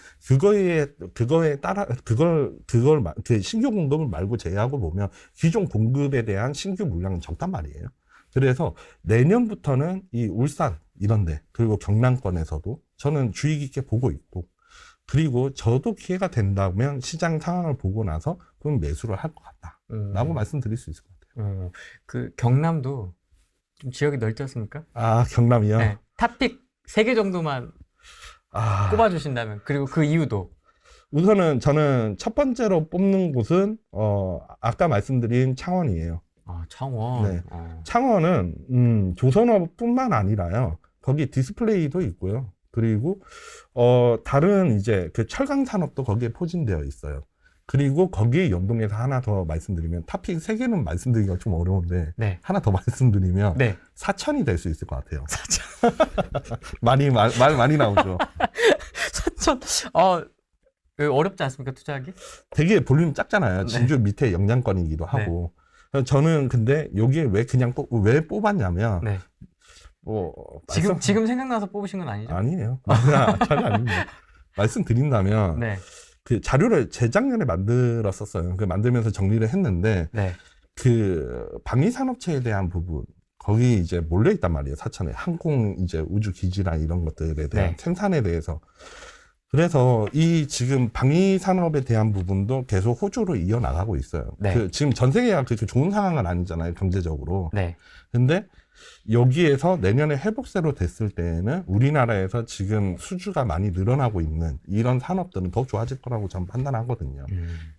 그거에 따라, 그 신규 공급을 말고 제외하고 보면 기존 공급에 대한 신규 물량은 적단 말이에요. 그래서 내년부터는 이 울산 이런데, 그리고 경남권에서도 저는 주의 깊게 보고 있고, 그리고 저도 기회가 된다면 시장 상황을 보고 나서 그럼 매수를 할 것 같다. 라고 말씀드릴 수 있을 것 같아요.
그 경남도 좀 지역이 넓지 않습니까?
아, 경남이요?
네. 탑픽 3개 정도만 꼽아주신다면, 그리고 그 이유도.
우선은 저는 첫 번째로 뽑는 곳은 아까 말씀드린 창원이에요.
아, 창원.
네. 창원은 조선업뿐만 아니라요. 거기 디스플레이도 있고요. 그리고 다른 이제 그 철강 산업도 거기에 포진되어 있어요. 그리고 거기에 연동해서 하나 더 말씀드리면, 탑픽 3개는 말씀드리기가 좀 어려운데
네.
하나 더 말씀드리면
네.
사천이 될 수 있을 것 같아요. 말 많이 나오죠.
사천. 어렵지 않습니까, 투자하기?
되게 볼륨 작잖아요.
네.
진주 밑에 영양권이기도 하고. 저는 근데 여기에 왜 뽑았냐면,
네.
뭐
지금 생각나서 뽑으신 건 아니죠?
아니에요. 전혀 아닙니다. 말씀드린다면,
네.
그 자료를 재작년에 만들었었어요. 그 만들면서 정리를 했는데,
네.
그 방위산업체에 대한 부분, 거기 이제 몰려 있단 말이에요. 사천에 항공 이제 우주 기지나 이런 것들에 대한
네.
생산에 대해서 그래서 이 지금 방위 산업에 대한 부분도 계속 호조로 이어나가고 있어요.
네.
지금 전 세계가 그렇게 좋은 상황은 아니잖아요, 경제적으로.
네.
근데 여기에서 내년에 회복세로 됐을 때에는 우리나라에서 지금 수주가 많이 늘어나고 있는 이런 산업들은 더 좋아질 거라고 저는 판단하거든요.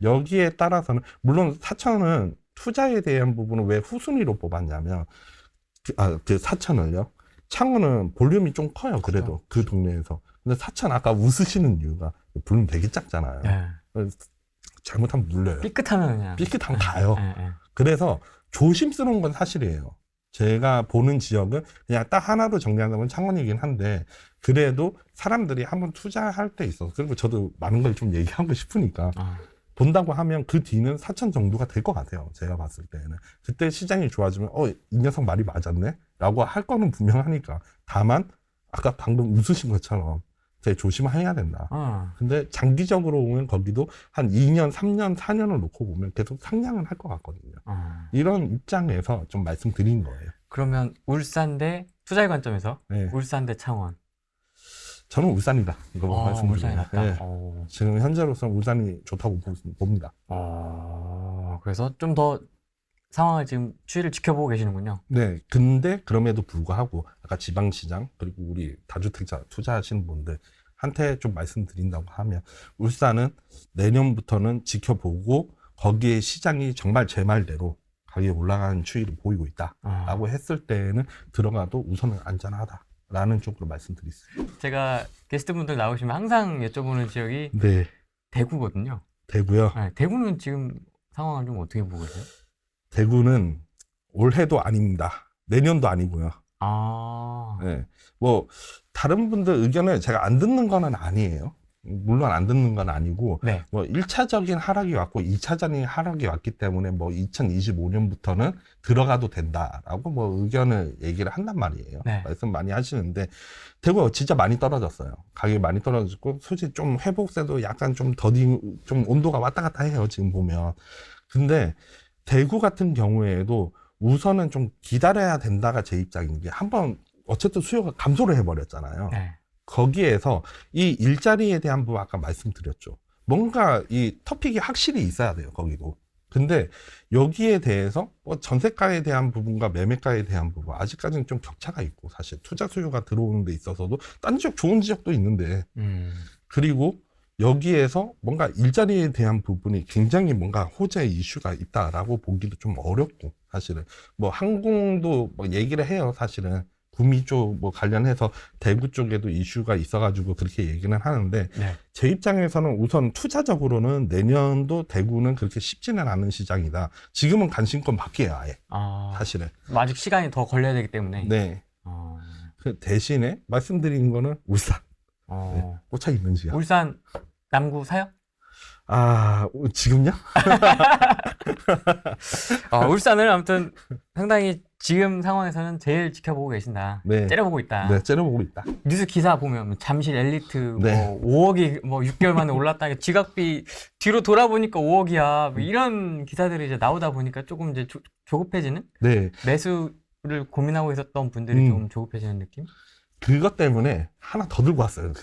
여기에 따라서는 물론 사천은 투자에 대한 부분은 왜 후순위로 뽑았냐면 그 사천을요. 창원은 볼륨이 좀 커요. 그래도 그 동네에서. 근데 사천 아까 웃으시는 이유가 볼륨 되게 작잖아요.
네.
잘못하면 물려요.
삐끗하면 그냥.
삐끗하면 가요.
네.
그래서 조심스러운 건 사실이에요. 제가 보는 지역은 그냥 딱 하나로 정리하자면 창원이긴 한데 그래도 사람들이 한번 투자할 때 있어서 그리고 저도 많은 걸 좀 얘기하고 싶으니까 본다고 하면 그 뒤는 4천 정도가 될 것 같아요. 제가 봤을 때는. 그때 시장이 좋아지면 이 녀석 말이 맞았네? 라고 할 거는 분명하니까. 다만 아까 방금 웃으신 것처럼 되게 조심해야 된다. 근데 장기적으로 보면 거기도 한 2년, 3년, 4년을 놓고 보면 계속 상향은 할 것 같거든요. 이런 입장에서 좀 말씀드린 거예요.
그러면 울산 대 투자의 관점에서
네.
울산 대 창원.
저는 울산이다. 이거 말씀드려요.
울산이 낫다.
네. 지금 현재로서는 울산이 좋다고 봅니다.
그래서 좀 더 상황을 지금 추이를 지켜보고 계시는군요.
네. 근데 그럼에도 불구하고 아까 지방시장 그리고 우리 다주택자 투자하시는 분들한테 좀 말씀드린다고 하면 울산은 내년부터는 지켜보고 거기에 시장이 정말 제 말대로 가격이 올라가는 추이를 보이고 있다라고 했을 때는 들어가도 우선은 안전하다라는 쪽으로 말씀드리겠습니다.
제가 게스트분들 나오시면 항상 여쭤보는 지역이
네.
대구거든요.
대구요?
네, 대구는 지금 상황을 좀 어떻게 보고 계세요?
대구는 올해도 아닙니다. 내년도 아니고요. 네. 뭐 다른 분들 의견을 제가 안 듣는 건 아니에요. 물론 안 듣는 건 아니고
네.
뭐 1차적인 하락이 왔고 2차적인 하락이 왔기 때문에 뭐 2025년부터는 들어가도 된다라고 뭐 의견을 얘기를 한단 말이에요.
네.
말씀 많이 하시는데 대구가 진짜 많이 떨어졌어요. 가격이 많이 떨어졌고 솔직히 좀 회복세도 약간 좀 더디 좀 온도가 왔다 갔다 해요. 지금 보면. 근데 대구 같은 경우에도 우선은 좀 기다려야 된다가 제 입장인 게 한번 어쨌든 수요가 감소를 해버렸잖아요.
네.
거기에서 이 일자리에 대한 부분 아까 말씀드렸죠. 뭔가 이 토픽이 확실히 있어야 돼요. 거기도. 근데 여기에 대해서 뭐 전세가에 대한 부분과 매매가에 대한 부분 아직까지는 좀 격차가 있고 사실 투자 수요가 들어오는 데 있어서도 딴 지역 좋은 지역도 있는데 그리고 여기에서 뭔가 일자리에 대한 부분이 굉장히 뭔가 호재 이슈가 있다라고 보기도 좀 어렵고 사실은 뭐 항공도 뭐 얘기를 해요. 사실은 구미 쪽 뭐 관련해서 대구 쪽에도 이슈가 있어가지고 그렇게 얘기는 하는데
네.
제 입장에서는 우선 투자적으로는 내년도 대구는 그렇게 쉽지는 않은 시장이다. 지금은 관심권 밖이에요, 아예. 사실은.
아직 시간이 더 걸려야 되기 때문에.
네. 그 대신에 말씀드린 거는 울산. 네. 꽂혀 있는 지역.
울산 남구 사요?
지금요?
울산을 아무튼 상당히 지금 상황에서는 제일 지켜보고 계신다.
네.
째려보고 있다.
네, 째려보고 있다.
뉴스 기사 보면 잠실 엘리트
네.
뭐 5억이 뭐 6개월 만에 올랐다. 지각비 뒤로 돌아보니까 5억이야. 뭐 이런 기사들이 이제 나오다 보니까 조금 이제 조급해지는?
네.
매수를 고민하고 있었던 분들이 좀 조급해지는 느낌?
그것 때문에 하나 더 들고 왔어요.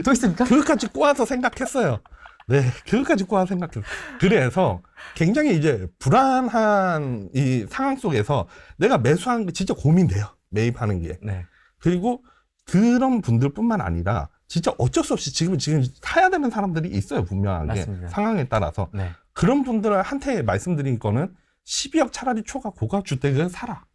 또 있습니까?
그것까지 꼬아서 생각했어요. 네, 그것까지 꼬아서 생각했어요. 그래서 굉장히 이제 불안한 이 상황 속에서 내가 매수하는 게 진짜 고민돼요. 매입하는 게.
네.
그리고 그런 분들뿐만 아니라 진짜 어쩔 수 없이 지금 사야 되는 사람들이 있어요. 분명하게.
맞습니다.
상황에 따라서.
네.
그런 분들한테 말씀드린 거는 12억 차라리 초과 고가 주택을 사라.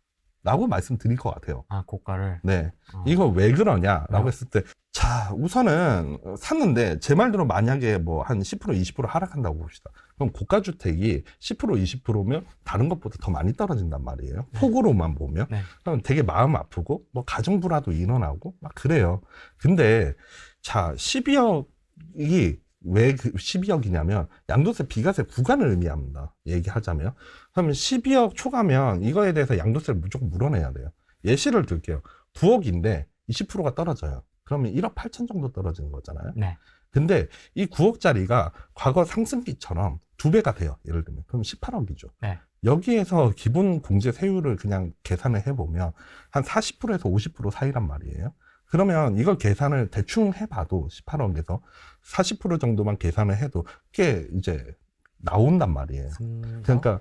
라고 말씀드릴 것 같아요.
고가를.
네. 이거 왜 그러냐라고 했을 때, 자, 우선은 샀는데 제 말대로 만약에 뭐 한 10%, 20% 하락한다고 봅시다. 그럼 고가주택이 10%, 20%면 다른 것보다 더 많이 떨어진단 말이에요. 폭으로만 보면.
네.
그럼 되게 마음 아프고, 뭐 가정불화도 일어나고, 막 그래요. 근데, 자, 12억이 왜 12억이냐면 양도세, 비과세 구간을 의미합니다. 얘기하자면. 그러면 12억 초과면 이거에 대해서 양도세를 무조건 물어내야 돼요. 예시를 들게요. 9억인데 20%가 떨어져요. 그러면 1억 8천 정도 떨어지는 거잖아요.
네.
근데 이 9억짜리가 과거 상승기처럼 2배가 돼요. 예를 들면. 그럼 18억이죠.
네.
여기에서 기본 공제 세율을 그냥 계산을 해보면 한 40%에서 50% 사이란 말이에요. 그러면 이걸 계산을 대충 해봐도 18억에서 40% 정도만 계산을 해도 꽤 이제 나온단 말이에요. 그러니까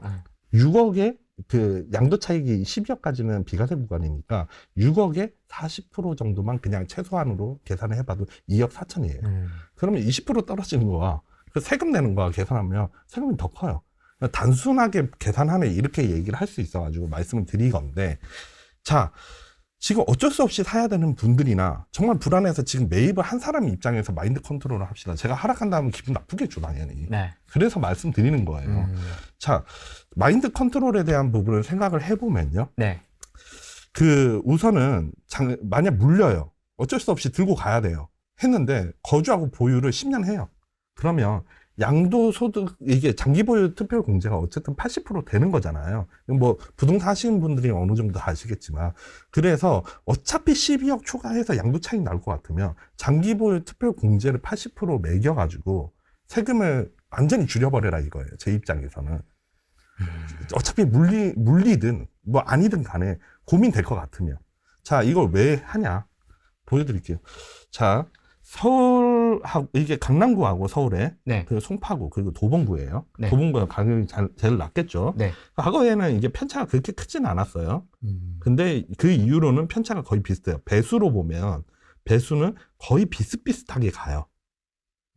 6억에 그 양도 차익이 12억까지는 비과세 구간이니까 6억에 40% 정도만 그냥 최소한으로 계산을 해봐도 2억 4천이에요. 그러면 20% 떨어지는 거와 그 세금 내는 거와 계산하면 세금이 더 커요. 그러니까 단순하게 계산하면 이렇게 얘기를 할 수 있어가지고 말씀을 드린 건데, 자, 지금 어쩔 수 없이 사야 되는 분들이나 정말 불안해서 지금 매입을 한 사람 입장에서 마인드 컨트롤을 합시다. 제가 하락한다면 기분 나쁘겠죠, 당연히.
네.
그래서 말씀드리는 거예요. 자, 마인드 컨트롤에 대한 부분을 생각을 해보면요.
네.
그 우선은 만약 물려요. 어쩔 수 없이 들고 가야 돼요. 했는데 거주하고 보유를 10년 해요. 그러면 양도소득, 이게 장기보유 특별공제가 어쨌든 80% 되는 거잖아요. 뭐 부동산 하시는 분들이 어느 정도 아시겠지만, 그래서 어차피 12억 초과해서 양도 차익 나올 것 같으면 장기보유 특별공제를 80% 매겨가지고 세금을 완전히 줄여버려라 이거예요. 제 입장에서는. 어차피 물리든 뭐 아니든 간에 고민될 것 같으면. 자, 이걸 왜 하냐 보여드릴게요. 자, 서울하고, 이게 강남구하고 서울에,
네.
그 송파구, 그리고 도봉구예요.
네.
도봉구가 가격이 제일 낮겠죠.
네.
과거에는 이게 편차가 그렇게 크지는 않았어요. 근데 그 이후로는 편차가 거의 비슷해요. 배수로 보면, 배수는 거의 비슷비슷하게 가요.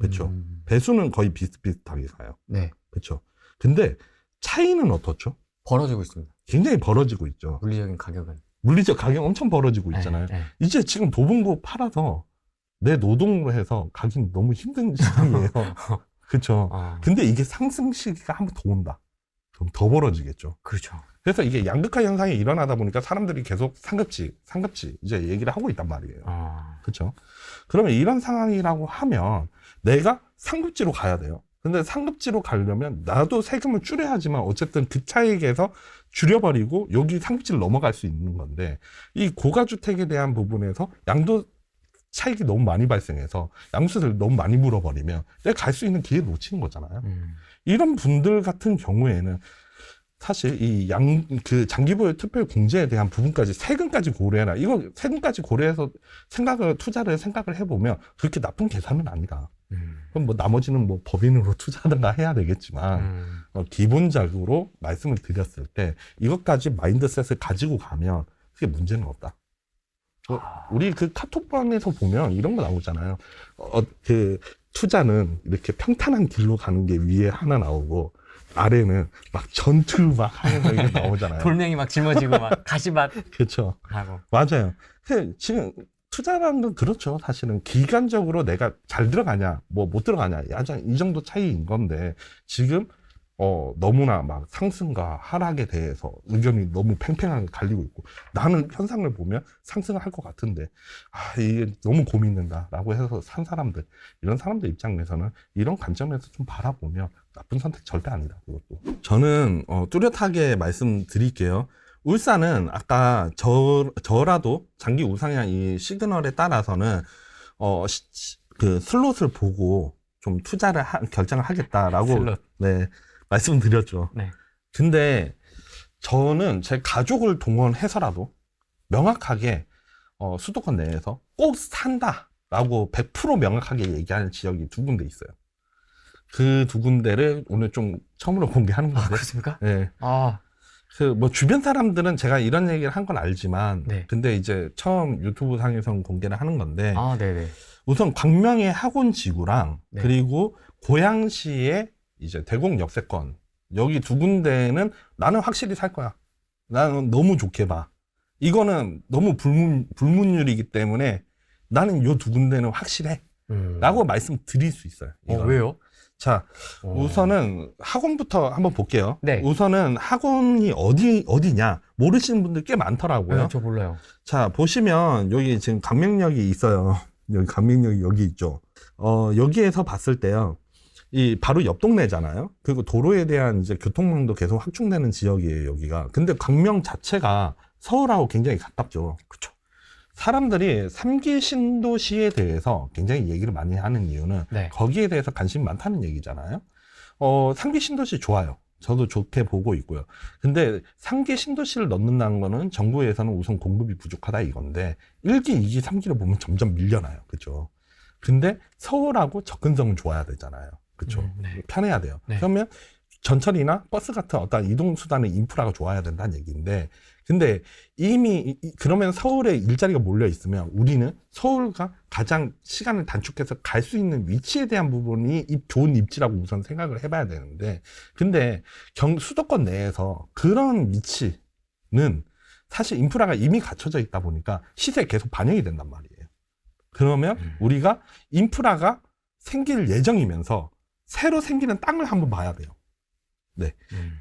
그렇죠. 배수는 거의 비슷비슷하게 가요.
네.
그렇죠. 근데 차이는 어떻죠?
벌어지고 있습니다.
굉장히 벌어지고 있죠.
물리적인 가격은.
물리적 가격 엄청 벌어지고 있잖아요.
네.
이제 지금 도봉구 팔아서 내 노동으로 해서 가긴 너무 힘든 시장이에요. 그렇죠. 근데 이게 상승 시기가 한 번 더 온다. 그럼 더 벌어지겠죠.
그렇죠.
그래서 이게 양극화 현상이 일어나다 보니까 사람들이 계속 상급지 이제 얘기를 하고 있단 말이에요. 그렇죠. 그러면 이런 상황이라고 하면 내가 상급지로 가야 돼요. 근데 상급지로 가려면 나도 세금을 줄여야지만 어쨌든 그 차익에서 줄여버리고 여기 상급지를 넘어갈 수 있는 건데, 이 고가주택에 대한 부분에서 양도 차익이 너무 많이 발생해서 양수세를 너무 많이 물어버리면 내가 갈 수 있는 기회를 놓치는 거잖아요. 이런 분들 같은 경우에는 사실 이 그 장기보유 특별공제에 대한 부분까지 세금까지 고려해라. 이거 세금까지 고려해서 투자를 생각을 해보면 그렇게 나쁜 계산은 아니다. 그럼 뭐 나머지는 뭐 법인으로 투자하든가 해야 되겠지만, 기본적으로 말씀을 드렸을 때 이것까지 마인드셋을 가지고 가면 그게 문제는 없다. 우리 그 카톡방에서 보면 이런 거 나오잖아요. 그 투자는 이렇게 평탄한 길로 가는 게 위에 하나 나오고 아래는 막 전투 막 하면서 이게 나오잖아요.
돌멩이 막 짊어지고 막 가시밭
그렇죠.
하고.
맞아요. 지금 투자라는 건 그렇죠. 사실은 기간적으로 내가 잘 들어가냐, 뭐 못 들어가냐, 이 정도 차이인 건데, 지금 너무나 막 상승과 하락에 대해서 의견이 너무 팽팽하게 갈리고 있고, 나는 현상을 보면 상승을 할 것 같은데, 이게 너무 고민된다라고 해서 산 사람들, 이런 사람들 입장에서는 이런 관점에서 좀 바라보면 나쁜 선택 절대 아니다. 그것도. 저는 뚜렷하게 말씀드릴게요. 울산은 아까 저라도 장기 우상향 이 시그널에 따라서는 그 슬롯을 보고 좀 투자를 결정을 하겠다라고
슬롯.
네, 말씀드렸죠.
네.
근데 저는 제 가족을 동원해서라도 명확하게 수도권 내에서 꼭 산다라고 100% 명확하게 얘기하는 지역이 두 군데 있어요. 그 두 군데를 오늘 좀 처음으로 공개하는 건데.
그렇습니까?
네. 뭐 주변 사람들은 제가 이런 얘기를 한 건 알지만,
네.
근데 이제 처음 유튜브 상에서 공개를 하는 건데,
네네.
우선 광명의 학원지구랑,
네.
그리고 고양시의 이제 대곡역세권, 여기 두 군데는 나는 확실히 살 거야. 나는 너무 좋게 봐. 이거는 너무 불문율이기 때문에 나는 요 두 군데는 확실해. 라고 말씀드릴 수 있어요.
왜요?
자, 우선은 학원부터 한번 볼게요.
네.
우선은 학원이 어디냐 모르시는 분들 꽤 많더라고요.
저 몰라요.
자, 보시면 여기 지금 강명역이 있어요. 여기 강명역이 여기 있죠. 여기에서 봤을 때요, 이 바로 옆 동네잖아요. 그리고 도로에 대한 이제 교통망도 계속 확충되는 지역이에요, 여기가. 근데 광명 자체가 서울하고 굉장히 가깝죠. 그렇죠. 사람들이 3기 신도시에 대해서 굉장히 얘기를 많이 하는 이유는,
네.
거기에 대해서 관심이 많다는 얘기잖아요. 3기 신도시 좋아요. 저도 좋게 보고 있고요. 근데 3기 신도시를 넣는다는 거는 정부에서는 우선 공급이 부족하다 이건데 1기, 2기, 3기를 보면 점점 밀려나요. 그죠? 근데 서울하고 접근성은 좋아야 되잖아요. 그쵸?
네.
편해야 돼요.
네.
그러면 전철이나 버스 같은 어떤 이동수단의 인프라가 좋아야 된다는 얘기인데, 근데 이미 그러면 서울에 일자리가 몰려 있으면 우리는 서울과 가장 시간을 단축해서 갈 수 있는 위치에 대한 부분이 좋은 입지라고 우선 생각을 해봐야 되는데, 근데 수도권 내에서 그런 위치는 사실 인프라가 이미 갖춰져 있다 보니까 시세에 계속 반영이 된단 말이에요. 그러면 우리가 인프라가 생길 예정이면서 새로 생기는 땅을 한번 봐야 돼요. 네.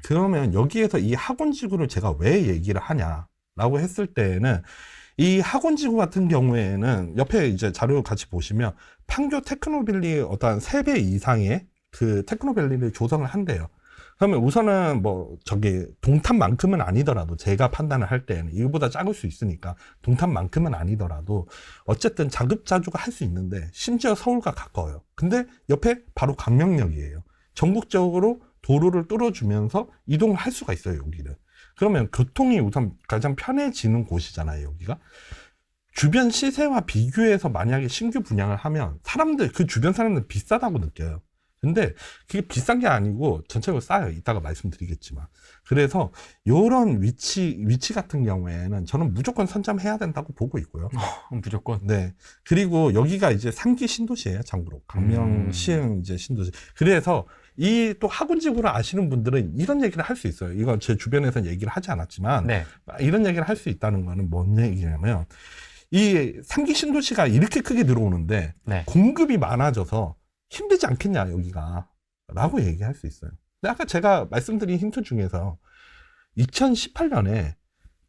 그러면 여기에서 이 학원지구를 제가 왜 얘기를 하냐라고 했을 때는, 이 학원지구 같은 경우에는 옆에 이제 자료 같이 보시면 판교 테크노밸리 어떤 3배 이상의 그 테크노밸리를 조성을 한대요. 그러면 우선은 뭐 저기 동탄만큼은 아니더라도, 제가 판단을 할 때는 이거보다 작을 수 있으니까 동탄만큼은 아니더라도 어쨌든 자급자주가 할 수 있는데, 심지어 서울과 가까워요. 근데 옆에 바로 광명역이에요. 전국적으로 도로를 뚫어주면서 이동을 할 수가 있어요, 여기는. 그러면 교통이 우선 가장 편해지는 곳이잖아요, 여기가. 주변 시세와 비교해서 만약에 신규 분양을 하면 그 주변 사람들 비싸다고 느껴요. 근데 그게 비싼 게 아니고 전체적으로 싸요. 이따가 말씀드리겠지만. 그래서 요런 위치 같은 경우에는 저는 무조건 선점해야 된다고 보고 있고요.
무조건.
네. 그리고 여기가 이제 3기 신도시예요, 참고로. 강명, 시흥 이제 신도시. 그래서 이 또 학원지구를 아시는 분들은 이런 얘기를 할 수 있어요. 이건 제 주변에서는 얘기를 하지 않았지만,
네.
이런 얘기를 할 수 있다는 거는 뭔 얘기냐면, 이 3기 신도시가 이렇게 크게 들어오는데,
네.
공급이 많아져서 힘들지 않겠냐, 여기가. 라고 얘기할 수 있어요. 근데 아까 제가 말씀드린 힌트 중에서 2018년에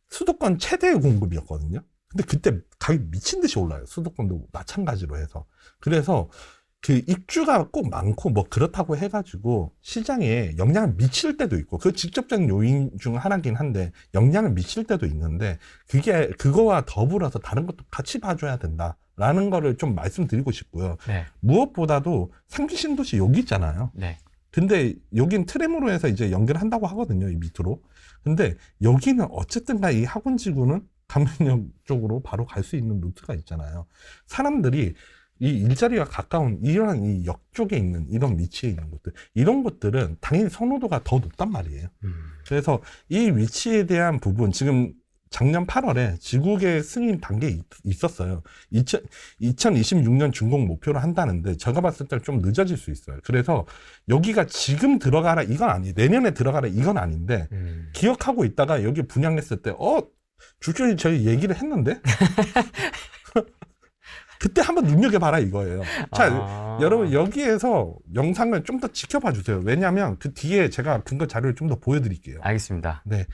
수도권 최대 공급이었거든요. 근데 그때 가격이 미친 듯이 올라요. 수도권도 마찬가지로 해서. 그래서 그 입주가 꼭 많고 뭐 그렇다고 해가지고 시장에 영향을 미칠 때도 있고, 그 직접적인 요인 중 하나긴 한데 영향을 미칠 때도 있는데, 그거와 더불어서 다른 것도 같이 봐줘야 된다라는 거를 좀 말씀드리고 싶고요.
네.
무엇보다도 3기 신도시 여기 있잖아요.
네.
근데 여긴 트램으로 해서 이제 연결한다고 하거든요, 이 밑으로. 근데 여기는 어쨌든 이 학원지구는 강명역 쪽으로 바로 갈 수 있는 루트가 있잖아요. 사람들이 이 일자리가 가까운 이런 이 역 쪽에 있는 이런 위치에 있는 곳들, 이런 것들은 당연히 선호도가 더 높단 말이에요. 그래서 이 위치에 대한 부분, 지금 작년 8월에 지구계획 승인 단계에 있었어요. 2026년 준공 목표로 한다는데 제가 봤을 때 좀 늦어질 수 있어요. 그래서 여기가 지금 들어가라 이건 아니에요. 내년에 들어가라 이건 아닌데, 기억하고 있다가 여기 분양했을 때 주주님 저희 얘기를 했는데 그때 한번 눈여겨봐라 이거예요. 자, 여러분 여기에서 영상을 좀 더 지켜봐 주세요. 왜냐하면 그 뒤에 제가 근거 자료를 좀 더 보여드릴게요.
알겠습니다.
네.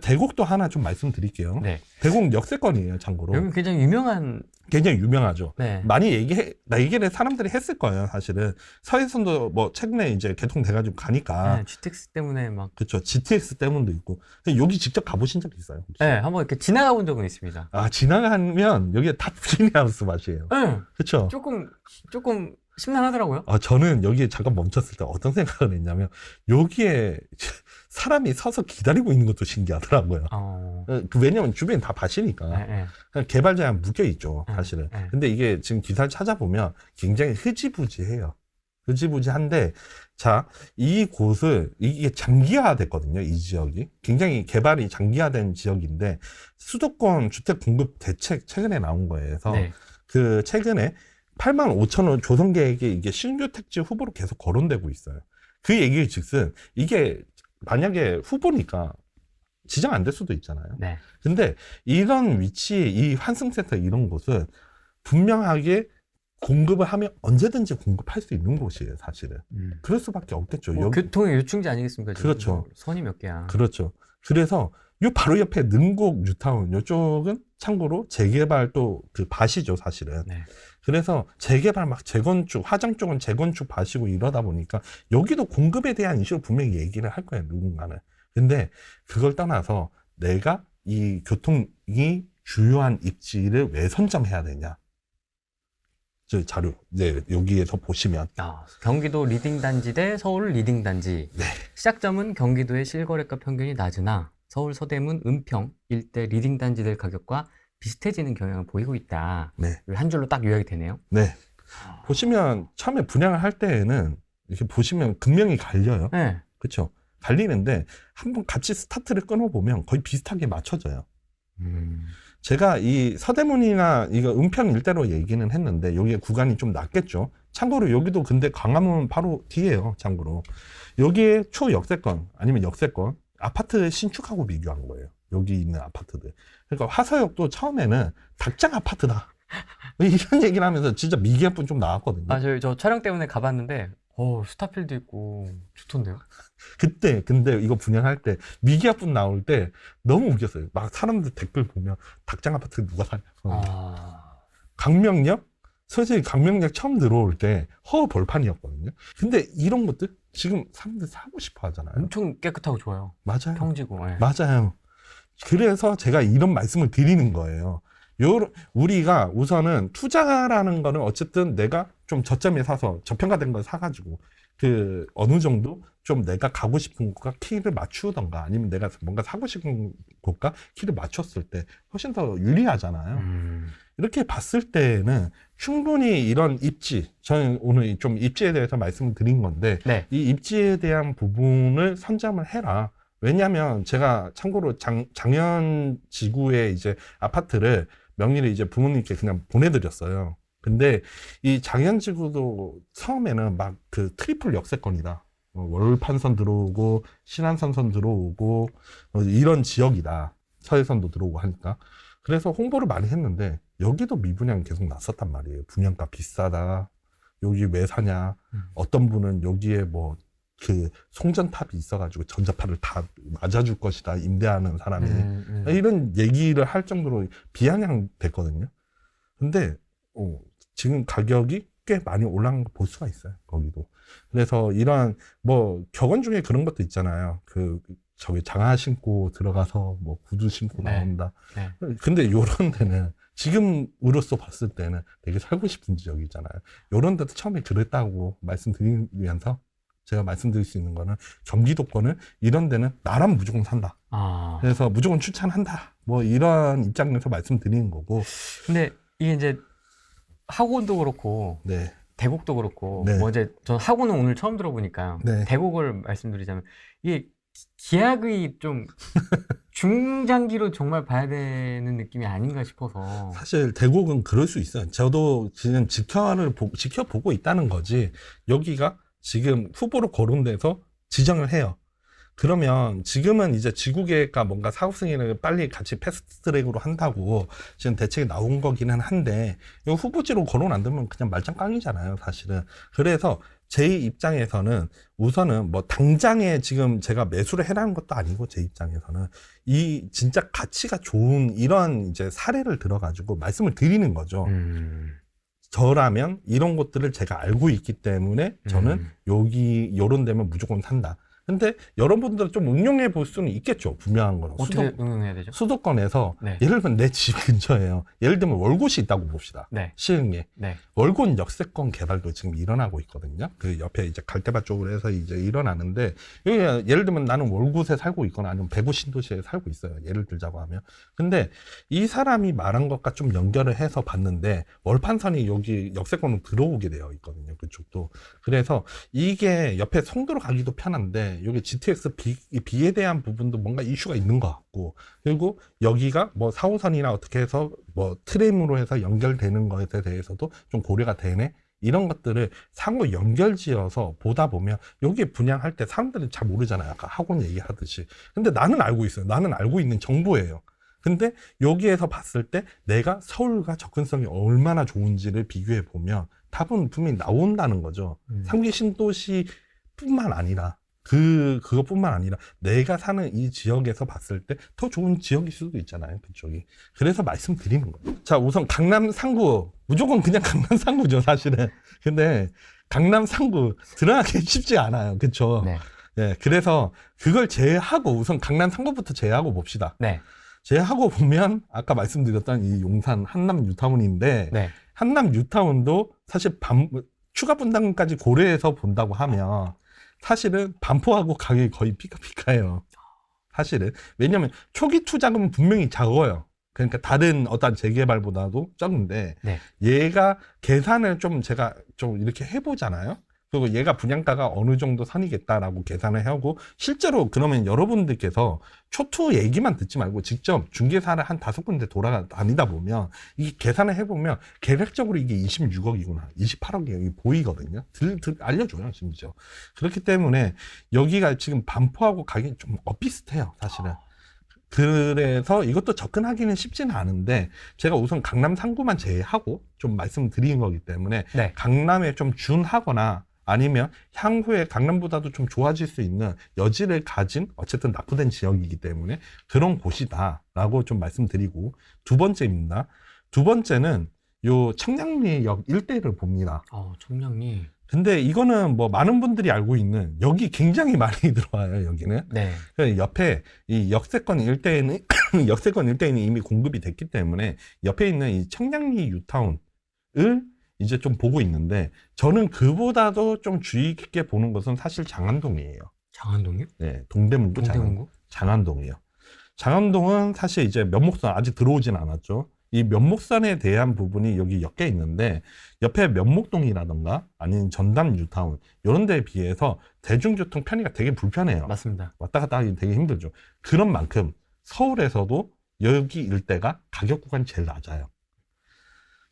대곡도 하나 좀 말씀드릴게요.
네.
대곡 역세권이에요, 참고로.
여기 굉장히 유명한.
굉장히 유명하죠.
네.
많이 얘기를 사람들이 했을 거예요, 사실은. 서해선도 뭐 최근에 이제 개통돼가지고 가니까.
네, GTX 때문에 막.
그렇죠. GTX 때문도 있고. 근데 여기 직접 가보신 적 있어요? 혹시?
네, 한번 이렇게 지나가 본 적은 있습니다.
지나가면 여기가 다 비닐하우스 맛이에요.
네.
그렇죠.
조금 심란하더라고요.
저는 여기에 잠깐 멈췄을 때 어떤 생각을 했냐면, 여기에 사람이 서서 기다리고 있는 것도 신기하더라고요. 왜냐면 주변이 다 밭이니까.
네.
그냥 개발 제한 묶여있죠, 사실은.
네.
근데 이게 지금 기사를 찾아보면 굉장히 흐지부지해요. 흐지부지한데, 자, 이곳을, 이게 장기화 됐거든요, 이 지역이. 굉장히 개발이 장기화된 지역인데, 수도권 주택 공급 대책 최근에 나온 거에서,
네.
그 최근에 85,000원 조성 계획에 이게 신규 택지 후보로 계속 거론되고 있어요. 그 얘기 즉슨, 이게 만약에 후보니까 지정 안 될 수도 있잖아요.
네.
근데 이런 위치에 이 환승센터 이런 곳은 분명하게 공급을 하면 언제든지 공급할 수 있는 곳이에요, 사실은. 그럴 수밖에 없겠죠.
교통의 요충지 아니겠습니까? 지금?
그렇죠.
선이 몇 개야.
그렇죠. 그래서 요 바로 옆에 능곡 뉴타운 요쪽은 참고로 재개발 또 그 밭이죠, 사실은.
네.
그래서 재개발 막 재건축, 화정 쪽은 재건축 밭이고 이러다 보니까 여기도 공급에 대한 이슈로 분명히 얘기를 할 거예요, 누군가는. 근데 그걸 떠나서 내가 이 교통이 주요한 입지를 왜 선점해야 되냐. 저 자료 이제 여기에서 보시면
경기도 리딩 단지 대 서울 리딩 단지.
네.
시작점은 경기도의 실거래가 평균이 낮으나 서울 서대문 은평 일대 리딩 단지들 가격과 비슷해지는 경향을 보이고 있다.
네.
한 줄로 딱 요약이 되네요.
네. 보시면 처음에 분양을 할 때에는 이렇게 보시면 극명히 갈려요.
네.
그렇죠? 갈리는데 한번 같이 스타트를 끊어보면 거의 비슷하게 맞춰져요. 제가 이 서대문이나 이거 은평 일대로 얘기는 했는데 여기에 구간이 좀 낮겠죠. 참고로 여기도 근데 광화문 바로 뒤에요. 참고로 여기에 초역세권 아니면 역세권 아파트 신축하고 비교한 거예요. 여기 있는 아파트들. 그러니까 화서역도 처음에는 닭장 아파트다 이런 얘기를 하면서 진짜 미개분 좀 나왔거든요.
저 촬영 때문에 가봤는데 스타필드 있고 좋던데요.
그때 근데 이거 분양할 때 미기압분 나올 때 너무 웃겼어요. 막 사람들 댓글 보면 닭장 아파트 누가 사냐. 강명역 솔직히 강명역 처음 들어올 때 벌판이었거든요. 근데 이런 것들 지금 사람들 사고 싶어 하잖아요.
엄청 깨끗하고 좋아요.
맞아요.
평지고. 네.
맞아요. 그래서 제가 이런 말씀을 드리는 거예요. 우리가 우선은 투자라는 거는 어쨌든 내가 좀 저점에 사서 저평가된 걸 사가지고 그 어느 정도 좀 내가 가고 싶은 곳과 키를 맞추던가 아니면 내가 뭔가 사고 싶은 곳과 키를 맞췄을 때 훨씬 더 유리하잖아요. 이렇게 봤을 때는 충분히 이런 입지, 저는 오늘 좀 입지에 대해서 말씀을 드린 건데
네.
이 입지에 대한 부분을 선점을 해라. 왜냐하면 제가 참고로 장현 지구의 이제 아파트를 명의를 이제 부모님께 그냥 보내드렸어요. 근데 이 장현지구도 처음에는 막 그 트리플 역세권이다. 월판선 들어오고 신안산선 들어오고 이런 지역이다. 서해선도 들어오고 하니까. 그래서 홍보를 많이 했는데 여기도 미분양이 계속 났었단 말이에요. 분양가 비싸다. 여기 왜 사냐. 어떤 분은 여기에 뭐 그 송전탑이 있어가지고 전자파를 다 맞아줄 것이다. 임대하는 사람이. 이런 얘기를 할 정도로 비아냥됐거든요. 근데 지금 가격이 꽤 많이 올라간 거 볼 수가 있어요. 거기도. 그래서 이런 뭐 격언 중에 그런 것도 있잖아요. 저기 장화 신고 들어가서 뭐 구두 신고 나온다.
네.
근데 요런 데는 지금으로서 봤을 때는 되게 살고 싶은 지역이잖아요. 요런 데도 처음에 그랬다고 말씀드리면서 제가 말씀드릴 수 있는 거는 경기도권은 이런 데는 나라면 무조건 산다. 그래서 무조건 추천한다. 뭐 이런 입장에서 말씀드리는 거고.
근데 이게 이제 학원도 그렇고
네.
대곡도 그렇고
네.
뭐 이제 전 학원은 오늘 처음 들어보니까
네.
대곡을 말씀드리자면 이게 기약의 좀 중장기로 정말 봐야 되는 느낌이 아닌가 싶어서.
사실 대곡은 그럴 수 있어요. 저도 지금 지켜보고 있다는 거지. 여기가 지금 후보로 거론돼서 지정을 해요. 그러면 지금은 이제 지구계획과 뭔가 사업승인을 빨리 같이 패스트트랙으로 한다고 지금 대책이 나온 거기는 한데 이 후보지로 거론 안 되면 그냥 말짱깡이잖아요, 사실은. 그래서 제 입장에서는 우선은 뭐 당장에 지금 제가 매수를 해라는 것도 아니고 제 입장에서는 이 진짜 가치가 좋은 이런 이제 사례를 들어가지고 말씀을 드리는 거죠. 저라면 이런 것들을 제가 알고 있기 때문에 저는 여기 요런 데면 무조건 산다. 근데 여러분들은 좀 응용해 볼 수는 있겠죠. 분명한 거는.
어떻게 응용해야 되죠?
수도권에서
네.
예를 들면 내 집 근처에요. 예를 들면 월곶이 있다고 봅시다.
네.
시흥에.
네.
월곶 역세권 개발도 지금 일어나고 있거든요. 그 옆에 이제 갈대밭 쪽으로 해서 이제 일어나는데, 여기 예를 들면 나는 월곶에 살고 있거나 아니면 배구 신도시에 살고 있어요. 예를 들자고 하면. 근데 이 사람이 말한 것과 좀 연결을 해서 봤는데, 월판선이 여기 역세권으로 들어오게 되어 있거든요. 그쪽도. 그래서 이게 옆에 송도로 가기도 편한데, 여기 GTX B에 대한 부분도 뭔가 이슈가 있는 것 같고, 그리고 여기가 뭐 4호선이나 어떻게 해서 뭐 트램으로 해서 연결되는 것에 대해서도 좀 고려가 되네? 이런 것들을 상호 연결지어서 보다 보면 여기 분양할 때 사람들은 잘 모르잖아요. 아까 학원 얘기하듯이. 근데 나는 알고 있어요. 나는 알고 있는 정보예요. 근데 여기에서 봤을 때 내가 서울과 접근성이 얼마나 좋은지를 비교해 보면 답은 분명히 나온다는 거죠. 3기 신도시뿐만 아니라 그것뿐만 아니라 내가 사는 이 지역에서 봤을 때 더 좋은 지역일 수도 있잖아요. 그쪽이. 그래서 말씀드리는 거예요. 자, 우선 강남 상구. 무조건 그냥 강남 상구죠, 사실은. 근데 강남 상구 들어가기 쉽지 않아요. 그쵸?
네.
네. 그래서 그걸 제외하고 우선 강남 상구부터 제외하고 봅시다.
네.
제외하고 보면 아까 말씀드렸던 이 용산 한남 뉴타운인데
네.
한남 뉴타운도 사실 추가 분담금까지 고려해서 본다고 하면 사실은 반포하고 가격이 거의 피카피카예요. 사실은. 왜냐하면 초기 투자금은 분명히 작아요. 그러니까 다른 어떤 재개발보다도 적은데
네.
얘가 계산을 좀 제가 좀 이렇게 해보잖아요. 그리고 얘가 분양가가 어느 정도 선이겠다라고 계산을 하고 실제로 그러면 여러분들께서 초투 얘기만 듣지 말고 직접 중개사를 한 5군데 돌아다니다 보면 이 계산을 해보면 계략적으로 이게 26억이구나 28억이 보이거든요. 알려줘요 심지어. 그렇기 때문에 여기가 지금 반포하고 가격이 좀 비슷해요 사실은. 그래서 이것도 접근하기는 쉽지는 않은데 제가 우선 강남 3구만 제외하고 좀 말씀드린 거기 때문에
네.
강남에 좀 준하거나 아니면 향후에 강남보다도 좀 좋아질 수 있는 여지를 가진 어쨌든 낙후된 지역이기 때문에 그런 곳이다라고 좀 말씀드리고 두 번째입니다. 두 번째는 요 청량리역 일대를 봅니다.
청량리.
근데 이거는 뭐 많은 분들이 알고 있는 여기 굉장히 많이 들어와요 여기는.
네.
옆에 이 역세권 일대에는 이미 공급이 됐기 때문에 옆에 있는 이 청량리 유타운을 이제 좀 보고 있는데 저는 그보다도 좀 주의 깊게 보는 것은 사실 장안동이에요.
장안동이요?
네, 동대문구
동대문구?
장안동이요. 장안동은 사실 이제 면목산 아직 들어오진 않았죠. 이 면목산에 대한 부분이 여기 엮여 있는데 옆에 면목동이라던가 아니면 전남 뉴타운 이런 데에 비해서 대중교통 편의가 되게 불편해요.
맞습니다.
왔다 갔다 하기 되게 힘들죠. 그런 만큼 서울에서도 여기 일대가 가격 구간이 제일 낮아요.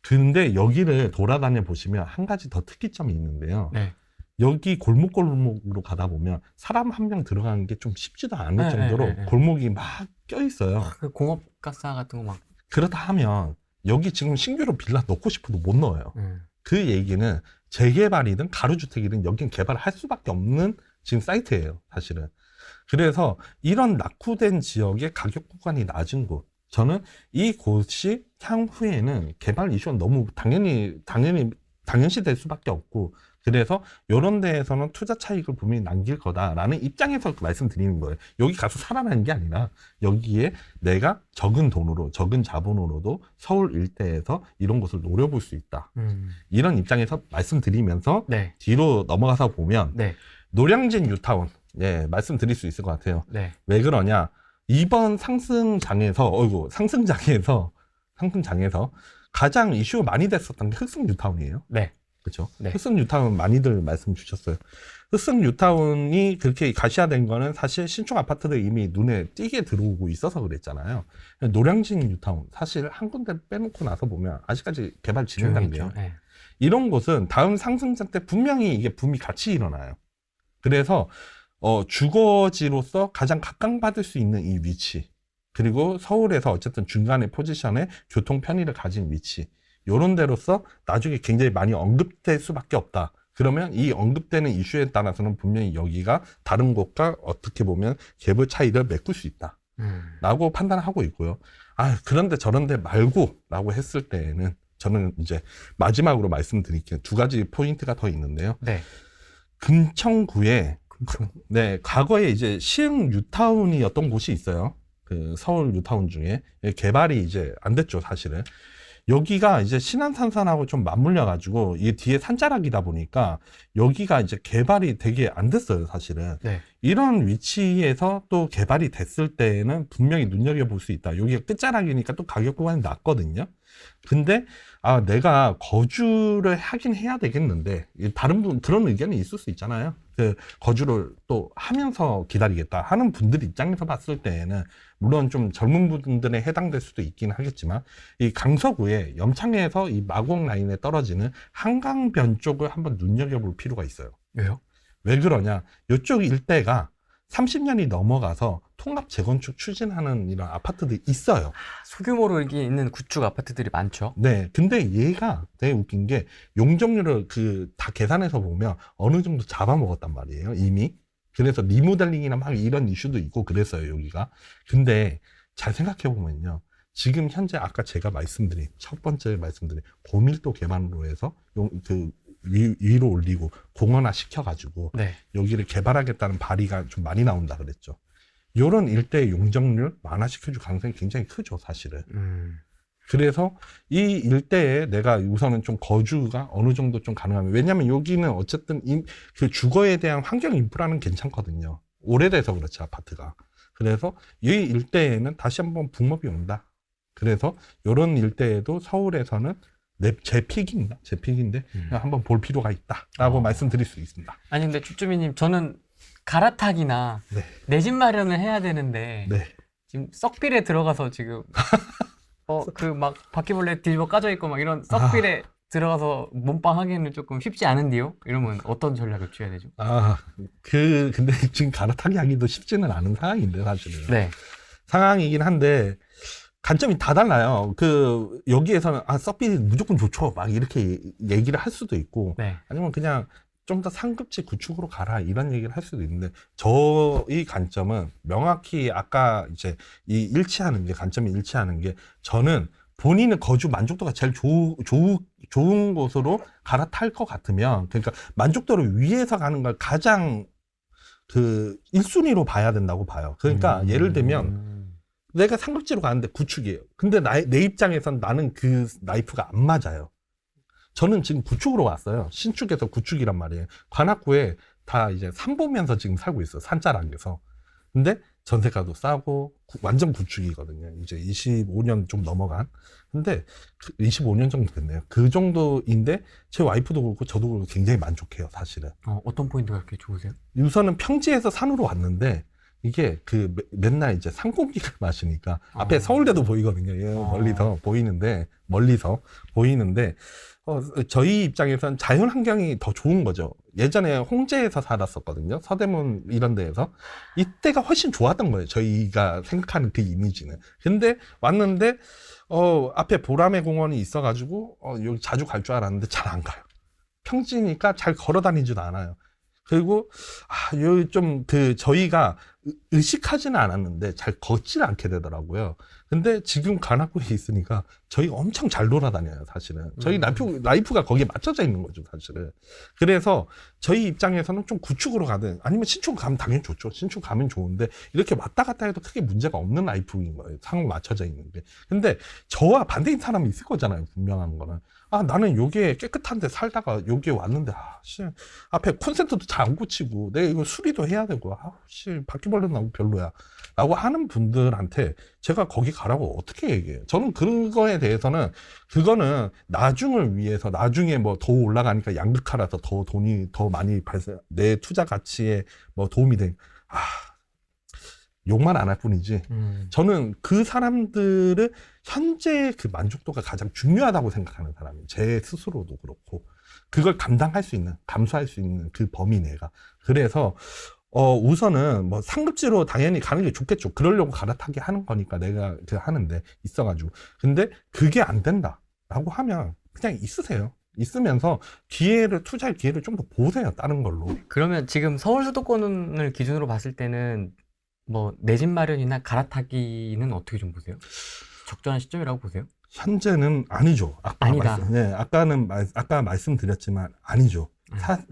근데 여기를 돌아다녀 보시면 한 가지 더 특이점이 있는데요.
네.
여기 골목으로 가다 보면 사람 한 명 들어가는 게 좀 쉽지도 않을 정도로
네.
골목이 막 껴있어요.
그 공업가사 같은 거 막.
그렇다 하면 여기 지금 신규로 빌라 넣고 싶어도 못 넣어요. 그 얘기는 재개발이든 가로주택이든 여긴 개발을 할 수밖에 없는 지금 사이트예요, 사실은. 그래서 이런 낙후된 지역의 가격 구간이 낮은 곳, 저는 이 곳이 향후에는 개발 이슈는 너무 당연시 될 수밖에 없고, 그래서 이런 데에서는 투자 차익을 분명히 남길 거다라는 입장에서 말씀드리는 거예요. 여기 가서 살아나는 게 아니라 여기에 내가 적은 돈으로, 적은 자본으로도 서울 일대에서 이런 것을 노려볼 수 있다. 이런 입장에서 말씀드리면서
네.
뒤로 넘어가서 보면
네.
노량진 뉴타운, 예, 말씀드릴 수 있을 것 같아요.
네.
왜 그러냐? 이번 상승장에서 가장 이슈가 많이 됐었던 게 흑승 뉴타운이에요.
네.
그렇죠.
네.
흑승 뉴타운 많이들 말씀 주셨어요. 흑승 뉴타운이 그렇게 가시화된 거는 사실 신축 아파트들 이미 눈에 띄게 들어오고 있어서 그랬잖아요. 노량진 뉴타운 사실 한 군데 빼놓고 나서 보면 아직까지 개발 진행 단계예요.
네.
이런 곳은 다음 상승장 때 분명히 이게 붐이 같이 일어나요. 그래서 주거지로서 가장 각광받을 수 있는 이 위치, 그리고 서울에서 어쨌든 중간에 포지션에 교통 편의를 가진 위치, 요런 데로서 나중에 굉장히 많이 언급될 수밖에 없다. 그러면 이 언급되는 이슈에 따라서는 분명히 여기가 다른 곳과 어떻게 보면 갭의 차이를 메꿀 수 있다 라고 판단하고 있고요. 그런데 저런데 말고 라고 했을 때에는 저는 이제 마지막으로 말씀드릴게요. 두 가지 포인트가 더 있는데요.
네.
금천구에 네, 과거에 이제 시흥 뉴타운이었던 곳이 있어요. 그 서울 뉴타운 중에 개발이 이제 안 됐죠, 사실은. 여기가 이제 신안산선하고 좀 맞물려 가지고 이게 뒤에 산자락이다 보니까 여기가 이제 개발이 되게 안 됐어요, 사실은.
네.
이런 위치에서 또 개발이 됐을 때에는 분명히 눈여겨볼 수 있다. 여기가 끝자락이니까 또 가격 구간이 낮거든요. 근데 내가 거주를 하긴 해야 되겠는데 다른 분 그런 의견이 있을 수 있잖아요. 그 거주를 또 하면서 기다리겠다 하는 분들 입장에서 봤을 때에는 물론 좀 젊은 분들에 해당될 수도 있긴 하겠지만 이 강서구에 염창에서 이 마곡 라인에 떨어지는 한강변 쪽을 한번 눈여겨볼 필요가 있어요.
왜요?
왜 그러냐? 이쪽 일대가 30년이 넘어가서 통합 재건축 추진하는 이런 아파트들이 있어요.
소규모로 이게 있는 구축 아파트들이 많죠.
네. 근데 얘가 되게 웃긴 게 용적률을 다 계산해서 보면 어느 정도 잡아먹었단 말이에요. 이미. 그래서 리모델링이나 막 이런 이슈도 있고 그랬어요, 여기가. 근데 잘 생각해 보면요. 지금 현재 아까 제가 첫 번째 말씀드린 고밀도 개발로 해서 위로 올리고 공원화 시켜가지고
네.
여기를 개발하겠다는 발의가 좀 많이 나온다 그랬죠. 이런 일대의 용적률 완화시켜줄 가능성이 굉장히 크죠, 사실은. 그래서 이 일대에 내가 우선은 좀 거주가 어느 정도 좀 가능하면, 왜냐면 여기는 어쨌든 그 주거에 대한 환경 인프라는 괜찮거든요. 오래돼서 그렇지, 아파트가. 그래서 이 일대에는 다시 한번 붐업이 온다. 그래서 이런 일대에도 서울에서는 제 픽입니다. 제 픽인데 한번 볼 필요가 있다라고 말씀드릴 수 있습니다.
아니 근데 쭈쭈미님, 저는 갈아타기나
네.
내 집 마련을 해야 되는데
네.
지금 썩빌에 들어가서 지금 그 막 바퀴벌레 뒤집어 까져 있고 막 이런 썩빌에 들어가서 몸빵 하기에는 조금 쉽지 않은데요? 이러면 어떤 전략을 취해야 되죠?
근데 지금 갈아타기 하기도 쉽지는 않은 상황인데, 사실은.
네.
상황이긴 한데, 관점이 다 달라요. 여기에서는, 썩빌이 무조건 좋죠. 막 이렇게 얘기를 할 수도 있고,
네.
아니면 그냥 좀 더 상급지 구축으로 가라, 이런 얘기를 할 수도 있는데, 저의 관점은 명확히 아까 이제 관점이 일치하는 게, 저는 본인의 거주 만족도가 제일 좋은 곳으로 갈아탈 것 같으면, 그러니까 만족도를 위해서 가는 걸 가장 1순위로 봐야 된다고 봐요. 그러니까 예를 들면 내가 상급지로 가는데 구축이에요. 근데 내 입장에선 나는 그 라이프가 안 맞아요. 저는 지금 구축으로 왔어요. 신축에서 구축이란 말이에요. 관악구에 다 이제 산 보면서 지금 살고 있어요. 산자락에서. 근데 전세가도 싸고 완전 구축이거든요. 이제 25년 좀 넘어간. 근데 25년 정도 됐네요. 그 정도인데 제 와이프도 그렇고 저도 그렇고 굉장히 만족해요, 사실은.
어떤 포인트가 그렇게 좋으세요?
우선은 평지에서 산으로 왔는데 이게 맨날 이제 산 공기를 마시니까 앞에 서울대도 보이거든요. 멀리서 보이는데 저희 입장에선 자연 환경이 더 좋은 거죠. 예전에 홍제에서 살았었거든요. 서대문 이런 데에서. 이때가 훨씬 좋았던 거예요. 저희가 생각하는 그 이미지는. 근데 왔는데 앞에 보라매 공원이 있어가지고 여기 자주 갈 줄 알았는데 잘 안 가요. 평지니까 잘 걸어 다니지도 않아요. 그리고 저희가 의식하지는 않았는데 잘 걷지는 않게 되더라고요. 근데 지금 관악구에 있으니까 저희가 엄청 잘 돌아다녀요, 사실은. 저희 라이프가 거기에 맞춰져 있는 거죠, 사실은. 그래서 저희 입장에서는 좀 구축으로 가든 아니면 신축 가면 당연히 좋죠. 신축 가면 좋은데 이렇게 왔다 갔다 해도 크게 문제가 없는 라이프인 거예요. 상황 맞춰져 있는 게. 근데 저와 반대인 사람이 있을 거잖아요, 분명한 거는. 나는 요게 깨끗한데 살다가 여기에 왔는데, 앞에 콘센트도 잘 안 고치고, 내가 이거 수리도 해야 되고, 바퀴벌레 나고 별로야. 라고 하는 분들한테 제가 거기 가라고 어떻게 얘기해요? 저는 그거에 대해서는, 그거는 나중을 위해서, 나중에 뭐 더 올라가니까 양극화라서 더 돈이 더 많이 내 투자 가치에 뭐 도움이 욕만 안 할 뿐이지. 저는 그 사람들을 현재 그 만족도가 가장 중요하다고 생각하는 사람이에요. 제 스스로도 그렇고. 그걸 감수할 수 있는 그 범위 내가. 그래서, 우선은 뭐 상급지로 당연히 가는 게 좋겠죠. 그러려고 갈아타게 하는 거니까 내가 하는데 있어가지고. 근데 그게 안 된다라고 하면 그냥 있으세요. 있으면서 투자할 기회를 좀 더 보세요. 다른 걸로.
그러면 지금 서울 수도권을 기준으로 봤을 때는 뭐 내 집 마련이나 갈아타기는 어떻게 좀 보세요? 적절한 시점이라고 보세요?
현재는 아니죠.
아니다.
아까 말씀드렸지만 아니죠.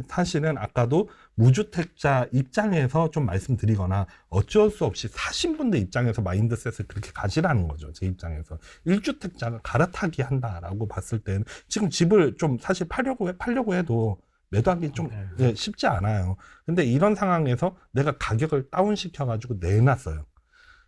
사실은 아까도 무주택자 입장에서 좀 말씀드리거나 어쩔 수 없이 사신 분들 입장에서 마인드셋을 그렇게 가지라는 거죠. 제 입장에서. 1주택자가 갈아타기 한다라고 봤을 때는 지금 집을 좀 사실 팔려고 해도 매도하기 좀 쉽지 않아요. 근데 이런 상황에서 내가 가격을 다운시켜가지고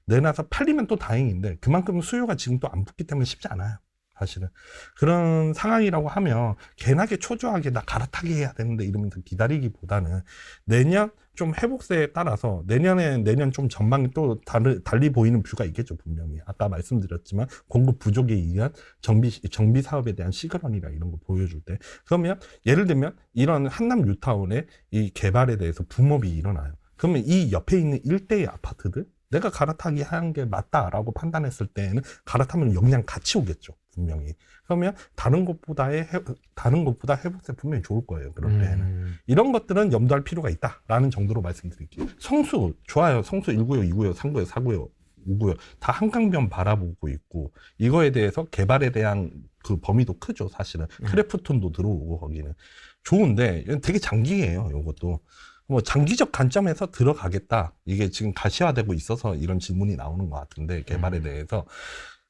내놔서 팔리면 또 다행인데 그만큼 수요가 지금 또 안 붙기 때문에 쉽지 않아요. 사실은. 그런 상황이라고 하면 개나게 초조하게 나 갈아타기 해야 되는데 이러면서 기다리기보다는 내년 좀 회복세에 따라서 내년 좀 전망이 또 달리 보이는 뷰가 있겠죠, 분명히. 아까 말씀드렸지만 공급 부족에 의한 정비 사업에 대한 시그널이나 이런 거 보여줄 때. 그러면 예를 들면 이런 한남 뉴타운의 이 개발에 대해서 붐업이 일어나요. 그러면 이 옆에 있는 일대의 아파트들 내가 갈아타기 하는 게 맞다라고 판단했을 때에는 갈아타면 역량 같이 오겠죠, 분명히. 그러면 다른 것보다 회복세 분명히 좋을 거예요, 그럴 때는. 이런 것들은 염두할 필요가 있다라는 정도로 말씀드릴게요. 성수 좋아요. 성수 1구역, 2구역, 3구역, 4구역, 5구역 다 한강변 바라보고 있고 이거에 대해서 개발에 대한 그 범위도 크죠, 사실은. 크래프톤도 들어오고 거기는 좋은데 되게 장기예요, 이것도. 뭐 장기적 관점에서 들어가겠다. 이게 지금 가시화되고 있어서 이런 질문이 나오는 것 같은데 개발에 대해서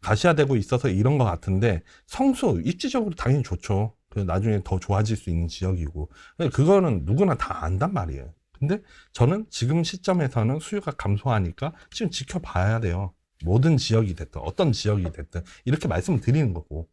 가시화되고 있어서 이런 것 같은데 성수 입지적으로 당연히 좋죠. 나중에 더 좋아질 수 있는 지역이고 그거는 누구나 다 안단 말이에요. 근데 저는 지금 시점에서는 수요가 감소하니까 지금 지켜봐야 돼요. 모든 지역이 됐든 어떤 지역이 됐든 이렇게 말씀을 드리는 거고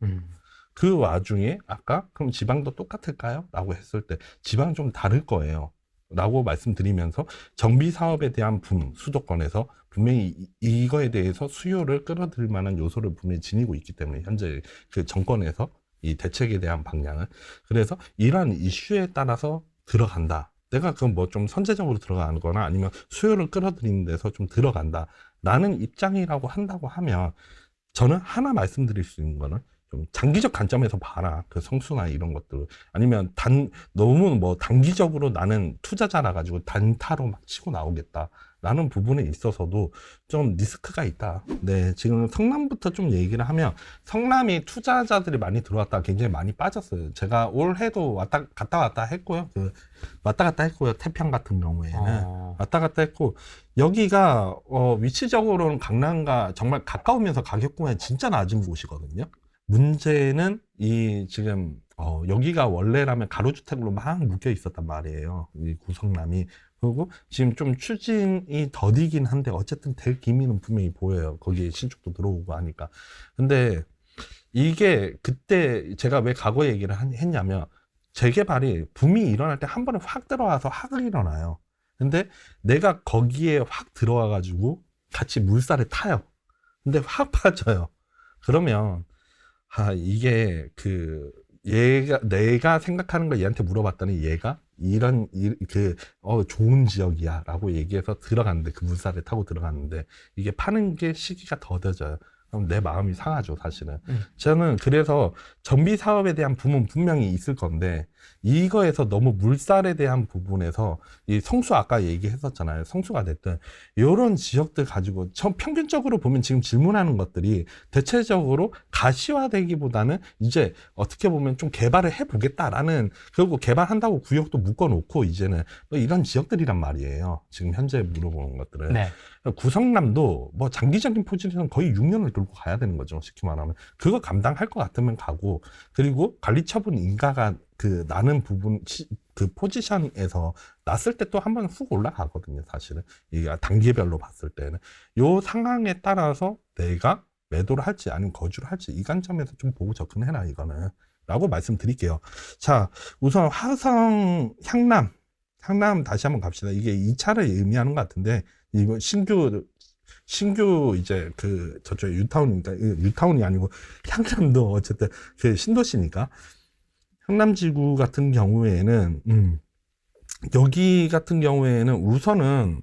그 와중에 아까 그럼 지방도 똑같을까요? 라고 했을 때 지방은 좀 다를 거예요. 라고 말씀드리면서 정비 사업에 대한 붐, 수도권에서 분명히 이거에 대해서 수요를 끌어들일 만한 요소를 분명히 지니고 있기 때문에 현재 그 정권에서 이 대책에 대한 방향은 그래서 이러한 이슈에 따라서 들어간다. 내가 그 뭐 좀 선제적으로 들어가는 거나 아니면 수요를 끌어들이는 데서 좀 들어간다. 라는 입장이라고 한다고 하면 저는 하나 말씀드릴 수 있는 거는 좀 장기적 관점에서 봐라. 그 성수나 이런 것들. 아니면 너무 뭐 단기적으로 나는 투자자라 가지고 단타로 막 치고 나오겠다. 라는 부분에 있어서도 좀 리스크가 있다. 네, 지금 성남부터 좀 얘기를 하면 성남이 투자자들이 많이 들어왔다 굉장히 많이 빠졌어요. 제가 올해도 갔다 왔다 했고요. 왔다 갔다 했고요. 태평 같은 경우에는 왔다 갔다 했고 여기가 위치적으로는 강남과 정말 가까우면서 가격 구간이 진짜 낮은 곳이거든요. 문제는 지금 여기가 원래라면 가로주택으로 막 묶여 있었단 말이에요. 이 구성남이. 그리고 지금 좀 추진이 더디긴 한데 어쨌든 될 기미는 분명히 보여요. 거기에 신축도 들어오고 하니까. 근데 이게 그때 제가 왜 과거 얘기를 했냐면 재개발이 붐이 일어날 때 한 번에 확 들어와서 확 일어나요. 근데 내가 거기에 확 들어와 가지고 같이 물살에 타요. 근데 확 빠져요. 그러면 이게 내가 생각하는 걸 얘한테 물어봤더니 얘가 좋은 지역이야 라고 얘기해서 들어갔는데 그 물살에 타고 들어갔는데 이게 파는 게 시기가 더뎌져요. 그럼 내 마음이 상하죠, 사실은. 저는 그래서 정비 사업에 대한 붐은 분명히 있을 건데 이거에서 너무 물살에 대한 부분에서 이 성수 아까 얘기했었잖아요. 성수가 됐든 이런 지역들 가지고 평균적으로 보면 지금 질문하는 것들이 대체적으로 가시화되기보다는 이제 어떻게 보면 좀 개발을 해보겠다라는 결국 개발한다고 구역도 묶어놓고 이제는 뭐 이런 지역들이란 말이에요. 지금 현재 물어보는 것들은.
네.
구성남도 뭐 장기적인 포지션은 거의 6년을 들고 가야 되는 거죠. 쉽게 말하면. 그거 감당할 것 같으면 가고 그리고 관리처분 인가가 나는 부분 그 포지션에서 났을 때 또 한 번 훅 올라가거든요. 사실은 이게 단계별로 봤을 때는 요 상황에 따라서 내가 매도를 할지 아니면 거주를 할지 이 관점에서 좀 보고 접근해라 이거는 라고 말씀드릴게요. 자, 우선 화성 향남 다시 한번 갑시다. 이게 2차를 의미하는 것 같은데 이거 신규 이제 저쪽 뉴타운이니까 뉴타운이 아니고 향남도 어쨌든 신도시니까 향남지구 같은 경우에는 여기 같은 경우에는 우선은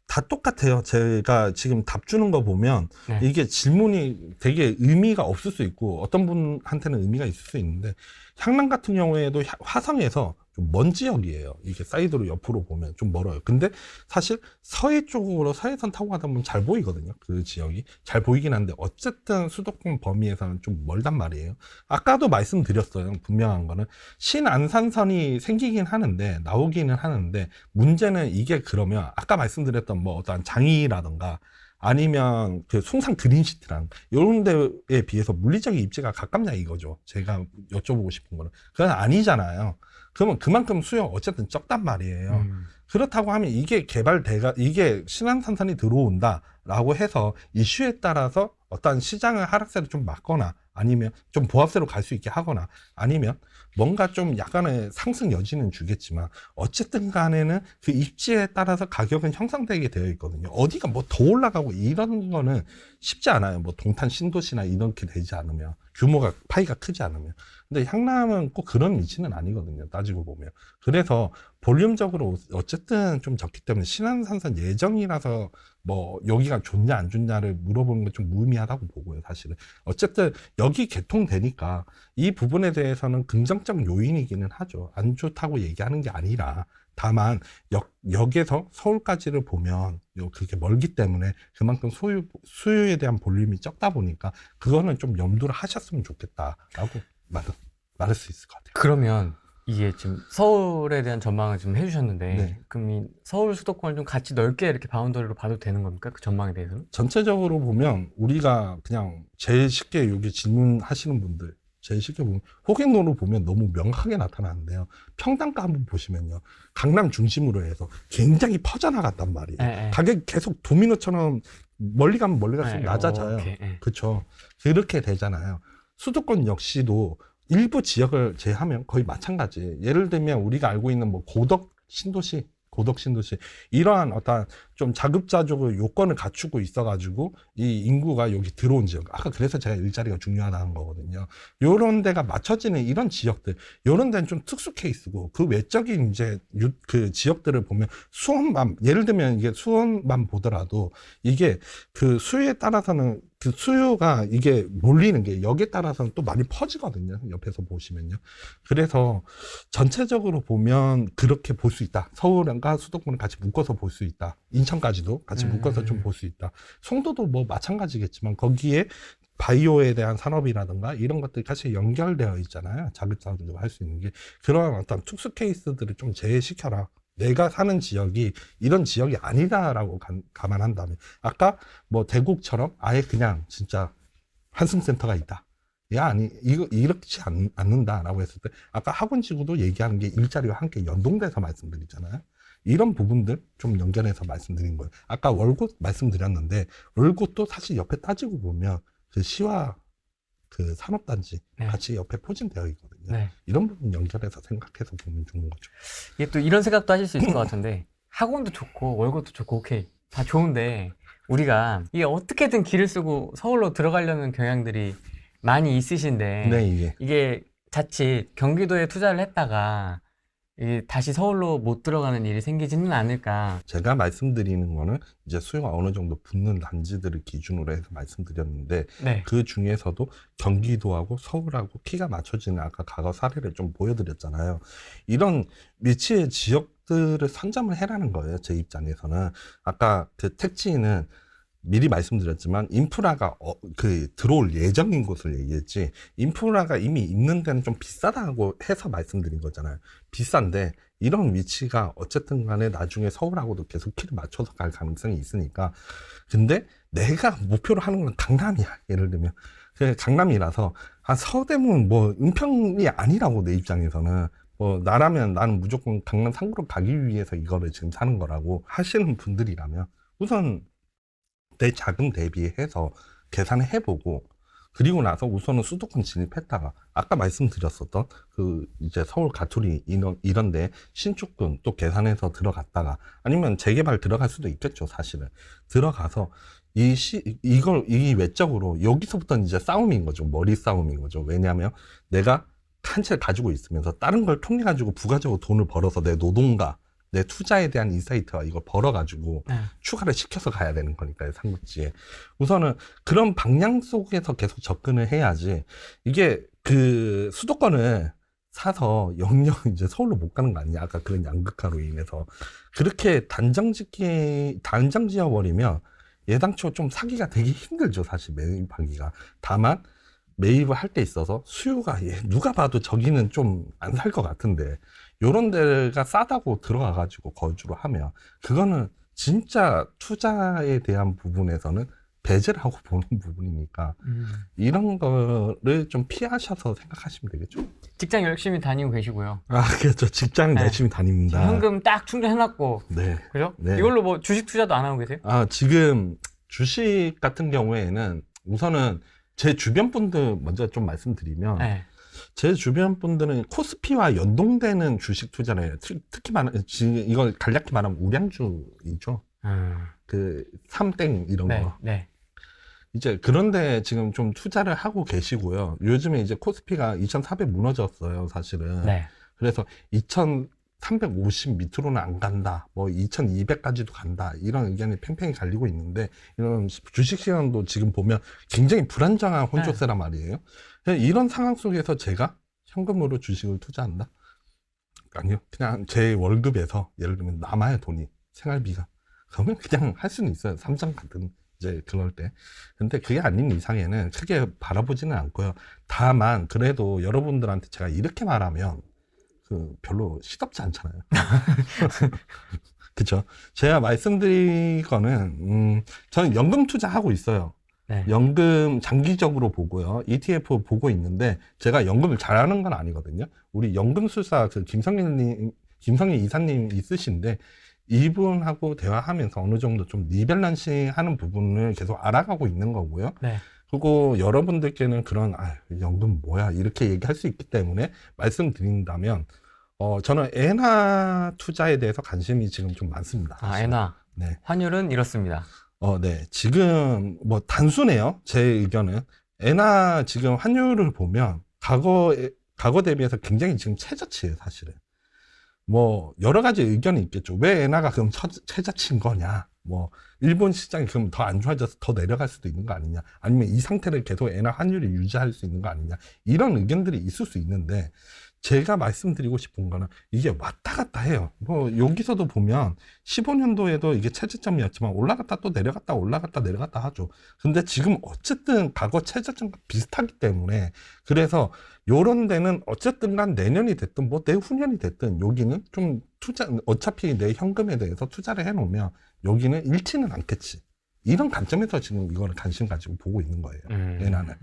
다 똑같아요. 제가 지금 답 주는 거 보면
네.
이게 질문이 되게 의미가 없을 수 있고 어떤 분한테는 의미가 있을 수 있는데 향남 같은 경우에도 화성에서 좀 먼 지역이에요. 이게 사이드로 옆으로 보면 좀 멀어요. 근데 사실 서해 쪽으로 서해선 타고 가다 보면 잘 보이거든요. 그 지역이 잘 보이긴 한데 어쨌든 수도권 범위에서는 좀 멀단 말이에요. 아까도 말씀드렸어요. 분명한 거는 신안산선이 생기긴 하는데 나오기는 하는데 문제는 이게 그러면 아까 말씀드렸던 뭐 어떤 장이라던가 아니면 숭상 그린시티랑 이런 데에 비해서 물리적인 입지가 가깝냐 이거죠. 제가 여쭤보고 싶은 거는. 그건 아니잖아요. 그러면 그만큼 수요가 어쨌든 적단 말이에요. 그렇다고 하면 이게 이게 신안산선이 들어온다라고 해서 이슈에 따라서 어떤 시장의 하락세를 좀 막거나 아니면 좀 보합세로 갈 수 있게 하거나 아니면 뭔가 좀 약간의 상승 여지는 주겠지만 어쨌든 간에는 그 입지에 따라서 가격은 형성되게 되어 있거든요. 어디가 뭐 더 올라가고 이런 거는 쉽지 않아요. 뭐 동탄 신도시나 이렇게 되지 않으면 규모가 파이가 크지 않으면. 근데 향남은 꼭 그런 위치는 아니거든요. 따지고 보면. 그래서 볼륨적으로 어쨌든 좀 적기 때문에 신안산선 예정이라서 뭐 여기가 좋냐 안 좋냐를 물어보는 건 좀 무의미하다고 보고요. 사실은. 어쨌든 여기 개통되니까 이 부분에 대해서는 긍정적 요인이기는 하죠. 안 좋다고 얘기하는 게 아니라 다만 역에서 서울까지를 보면 그게 멀기 때문에 그만큼 수요에 대한 볼륨이 적다 보니까 그거는 좀 염두를 하셨으면 좋겠다라고 말할 수 있을 것 같아요.
그러면 이게 지금 서울에 대한 전망을 좀 해주셨는데
네.
그럼 이 서울 수도권을 좀 같이 넓게 이렇게 바운더리로 봐도 되는 겁니까? 그 전망에 대해서는?
전체적으로 보면 우리가 그냥 제일 쉽게 여기 질문하시는 분들 제일 쉽게 보면 호갱노를 보면 너무 명확하게 나타나는데요. 평당가 한번 보시면요. 강남 중심으로 해서 굉장히 퍼져나갔단 말이에요.
네.
가격이 계속 도미노처럼 멀리 가면 멀리 갈수록
네,
낮아져요.
오케이, 네.
그렇죠. 그렇게 되잖아요. 수도권 역시도 일부 지역을 제하면 거의 마찬가지. 예를 들면 우리가 알고 있는 뭐 고덕 신도시 이러한 어떤 좀 자급자족의 요건을 갖추고 있어가지고 이 인구가 여기 들어온 지역. 아까 그래서 제가 일자리가 중요하다는 거거든요. 요런 데가 맞춰지는 이런 지역들, 요런 데는 좀 특수 케이스고 그 외적인 이제 그 지역들을 보면 수원만 예를 들면 이게 수원만 보더라도 이게 그 수요에 따라서는 그 수요가 이게 몰리는 게 여기에 따라서는 또 많이 퍼지거든요. 옆에서 보시면요. 그래서 전체적으로 보면 그렇게 볼 수 있다. 서울과 수도권을 같이 묶어서 볼 수 있다. 인천까지도 같이 묶어서 좀 볼 수 있다. 송도도 뭐 마찬가지겠지만 거기에 바이오에 대한 산업이라든가 이런 것들이 같이 연결되어 있잖아요. 자급자족을 할 수 있는 게. 그런 어떤 특수 케이스들을 좀 제외시켜라. 내가 사는 지역이 이런 지역이 아니다라고 감안한다면 아까 뭐 대국처럼 아예 그냥 진짜 한승센터가 있다. 야, 아니, 이거, 이렇지 않는다라고 했을 때, 아까 학원지구도 얘기하는 게 일자리와 함께 연동돼서 말씀드리잖아요. 이런 부분들 좀 연결해서 말씀드린 거예요. 아까 월곶 말씀드렸는데, 월곶도 사실 옆에 따지고 보면, 그 시와 그 산업단지
네.
같이 옆에 포진되어 있거든요.
네.
이런 부분 연결해서 생각해서 보면 좋은 거죠.
이게 또 이런 생각도 하실 수 있을 것 같은데 학원도 좋고 월급도 좋고 오케이 다 좋은데 우리가 이게 어떻게든 길을 쓰고 서울로 들어가려는 경향들이 많이 있으신데
네,
이게 자칫 경기도에 투자를 했다가 이게 다시 서울로 못 들어가는 일이 생기지는 않을까.
제가 말씀드리는 거는 이제 수요가 어느 정도 붙는 단지들을 기준으로 해서 말씀드렸는데
네.
그 중에서도 경기도하고 서울하고 키가 맞춰지는 아까 과거 사례를 좀 보여드렸잖아요. 이런 위치의 지역들을 선점을 해라는 거예요. 제 입장에서는. 아까 그 택지는 미리 말씀드렸지만 인프라가 들어올 예정인 곳을 얘기했지 인프라가 이미 있는 데는 좀 비싸다고 해서 말씀드린 거잖아요. 비싼데 이런 위치가 어쨌든 간에 나중에 서울하고도 계속 키를 맞춰서 갈 가능성이 있으니까. 근데 내가 목표로 하는 건 강남이야. 예를 들면 강남이라서 서대문 뭐 은평이 아니라고 내 입장에서는. 뭐 나라면 나는 무조건 강남 3구로 가기 위해서 이거를 지금 사는 거라고 하시는 분들이라면 우선 내 자금 대비해서 계산을 해보고 그리고 나서 우선은 수도권 진입했다가 아까 말씀드렸었던 그 이제 서울 가투리 이런데 신축군 또 계산해서 들어갔다가 아니면 재개발 들어갈 수도 있겠죠. 사실은 들어가서 이 외적으로 여기서부터는 이제 싸움인 거죠. 머리 싸움인 거죠. 왜냐하면 내가 한 채를 가지고 있으면서 다른 걸 통해 가지고 부가적으로 돈을 벌어서 내 노동과 내 투자에 대한 인사이트와 이걸 벌어가지고 추가를 시켜서 가야 되는 거니까요, 삼국지에. 우선은 그런 방향 속에서 계속 접근을 해야지, 이게 그 수도권을 사서 영영 이제 서울로 못 가는 거 아니냐. 아까 그런 양극화로 인해서. 그렇게 단정 지어버리면 예당초 좀 사기가 되게 힘들죠, 사실 매입하기가. 다만, 매입을 할 때 있어서 수요가 누가 봐도 저기는 좀 안 살 것 같은데 요런 데가 싸다고 들어가 가지고 거주를 하면 그거는 진짜 투자에 대한 부분에서는 배제를 하고 보는 부분이니까 이런 거를 좀 피하셔서 생각하시면 되겠죠.
직장 열심히 다니고 계시고요.
아, 그렇죠. 직장
네.
열심히 다닙니다.
현금 딱 충전해놨고
네.
그죠?
네.
이걸로 뭐 주식 투자도 안 하고 계세요?
아, 지금 주식 같은 경우에는 우선은 제 주변 분들 먼저 좀 말씀드리면
네.
제 주변 분들은 코스피와 연동되는 주식 투자를 해요. 특히 지금 이걸 간략히 말하면 우량주이죠. 그 삼땡 이런
네.
거.
네.
이제 그런데 지금 좀 투자를 하고 계시고요. 요즘에 이제 코스피가 2,400 무너졌어요, 사실은.
네.
그래서 2,350 밑으로는 안 간다. 뭐 2,200까지도 간다. 이런 의견이 팽팽히 갈리고 있는데 이런 주식시장도 지금 보면 굉장히 불안정한 혼조세란 말이에요. 이런 상황 속에서 제가 현금으로 주식을 투자한다? 아니요. 그냥 제 월급에서 예를 들면 남아야 돈이 생활비가 그러면 그냥 할 수는 있어요. 삼성 같은 이제 그럴 때. 근데 그게 아닌 이상에는 크게 바라보지는 않고요. 다만 그래도 여러분들한테 제가 이렇게 말하면 별로 시덥지 않잖아요. 그쵸? 제가 말씀드린 거는, 저는 연금 투자하고 있어요.
네.
연금 장기적으로 보고요. ETF 보고 있는데, 제가 연금을 잘하는 건 아니거든요. 우리 연금술사 김성일 이사님 있으신데, 이분하고 대화하면서 어느 정도 좀 리밸런싱 하는 부분을 계속 알아가고 있는 거고요.
네.
그리고 여러분들께는 그런, 연금 뭐야, 이렇게 얘기할 수 있기 때문에 말씀드린다면, 저는 엔화 투자에 대해서 관심이 지금 좀 많습니다.
엔화.
네.
환율은 이렇습니다.
네. 지금 뭐 단순해요. 제 의견은. 엔화 지금 환율을 보면 과거 대비해서 굉장히 지금 최저치예요, 사실은. 뭐 여러 가지 의견이 있겠죠. 왜 엔화가 그럼 최저치인 거냐? 뭐 일본 시장이 그럼 더 안 좋아져서 더 내려갈 수도 있는 거 아니냐? 아니면 이 상태를 계속 엔화 환율을 유지할 수 있는 거 아니냐? 이런 의견들이 있을 수 있는데 제가 말씀드리고 싶은 거는 이게 왔다 갔다 해요. 뭐 여기서도 보면 15년도에도 이게 최저점이었지만 올라갔다 또 내려갔다 올라갔다 내려갔다 하죠. 근데 지금 어쨌든 과거 최저점과 비슷하기 때문에 그래서 요런 데는 어쨌든 간 내년이 됐든 뭐 내후년이 됐든 여기는 좀 어차피 내 현금에 대해서 투자를 해놓으면 여기는 잃지는 않겠지. 이런 관점에서 지금 이거를 관심 가지고 보고 있는 거예요. 엔화는.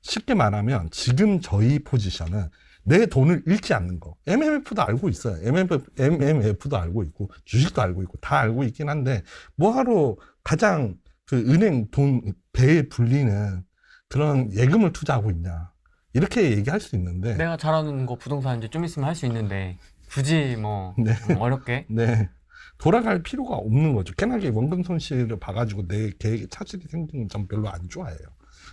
쉽게 말하면 지금 저희 포지션은 내 돈을 잃지 않는 거. MMF도 알고 있어요. MMF도 알고 있고, 주식도 알고 있고, 다 알고 있긴 한데, 뭐하러 가장 은행 돈 배에 불리는 그런 예금을 투자하고 있냐. 이렇게 얘기할 수 있는데.
내가 잘하는 거 부동산 이제 좀 있으면 할 수 있는데, 굳이 뭐,
네.
어렵게.
네. 돌아갈 필요가 없는 거죠. 깨나게 원금 손실을 봐가지고 내 계획에 차질이 생기는 점 별로 안 좋아해요.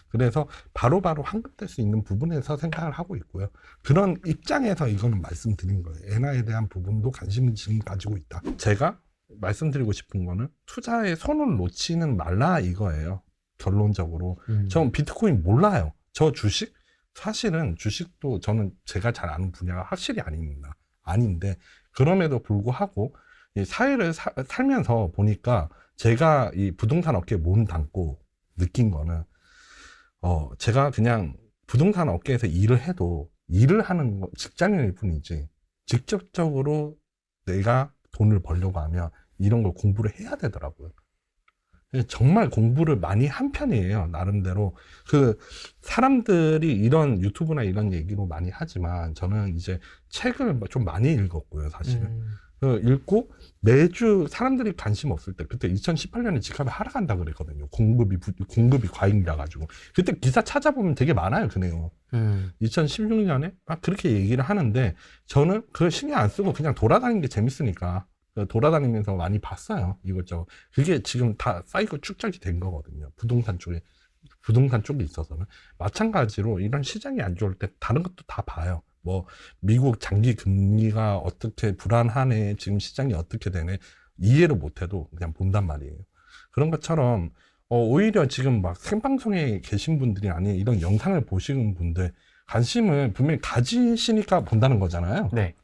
그래서 바로바로 환급될 수 있는 부분에서 생각을 하고 있고요. 그런 입장에서 이거는 말씀드린 거예요. 엔화에 대한 부분도 관심을 지금 가지고 있다. 제가 말씀드리고 싶은 거는 투자에 손을 놓지는 말라 이거예요. 결론적으로. 전 비트코인 몰라요. 저 주식? 사실은 주식도 저는 제가 잘 아는 분야가 확실히 아닙니다. 아닌데 그럼에도 불구하고 이 사회를 살면서 보니까 제가 이 부동산 업계에 몸 담고 느낀 거는 제가 그냥 부동산 업계에서 일을 해도 일을 하는 직장인일 뿐이지 직접적으로 내가 돈을 벌려고 하면 이런 걸 공부를 해야 되더라고요. 정말 공부를 많이 한 편이에요. 나름대로. 사람들이 이런 유튜브나 이런 얘기로 많이 하지만 저는 이제 책을 좀 많이 읽었고요, 사실은. 읽고 매주 사람들이 관심 없을 때 그때 2018년에 집값이 하락한다 그랬거든요. 공급이 과잉이라 가지고 그때 기사 찾아보면 되게 많아요, 그 내용. 2016년에 막 그렇게 얘기를 하는데 저는 그걸 신경 안 쓰고 그냥 돌아다니는 게 재밌으니까 돌아다니면서 많이 봤어요, 이것저것. 그게 지금 다 쌓이고 축적이 된 거거든요. 부동산 쪽에 있어서는 마찬가지로 이런 시장이 안 좋을 때 다른 것도 다 봐요. 뭐 미국 장기 금리가 어떻게 불안하네, 지금 시장이 어떻게 되네, 이해를 못해도 그냥 본단 말이에요. 그런 것처럼 오히려 지금 막 생방송에 계신 분들이 아닌 이런 영상을 보시는 분들 관심을 분명히 가지시니까 본다는 거잖아요.
네.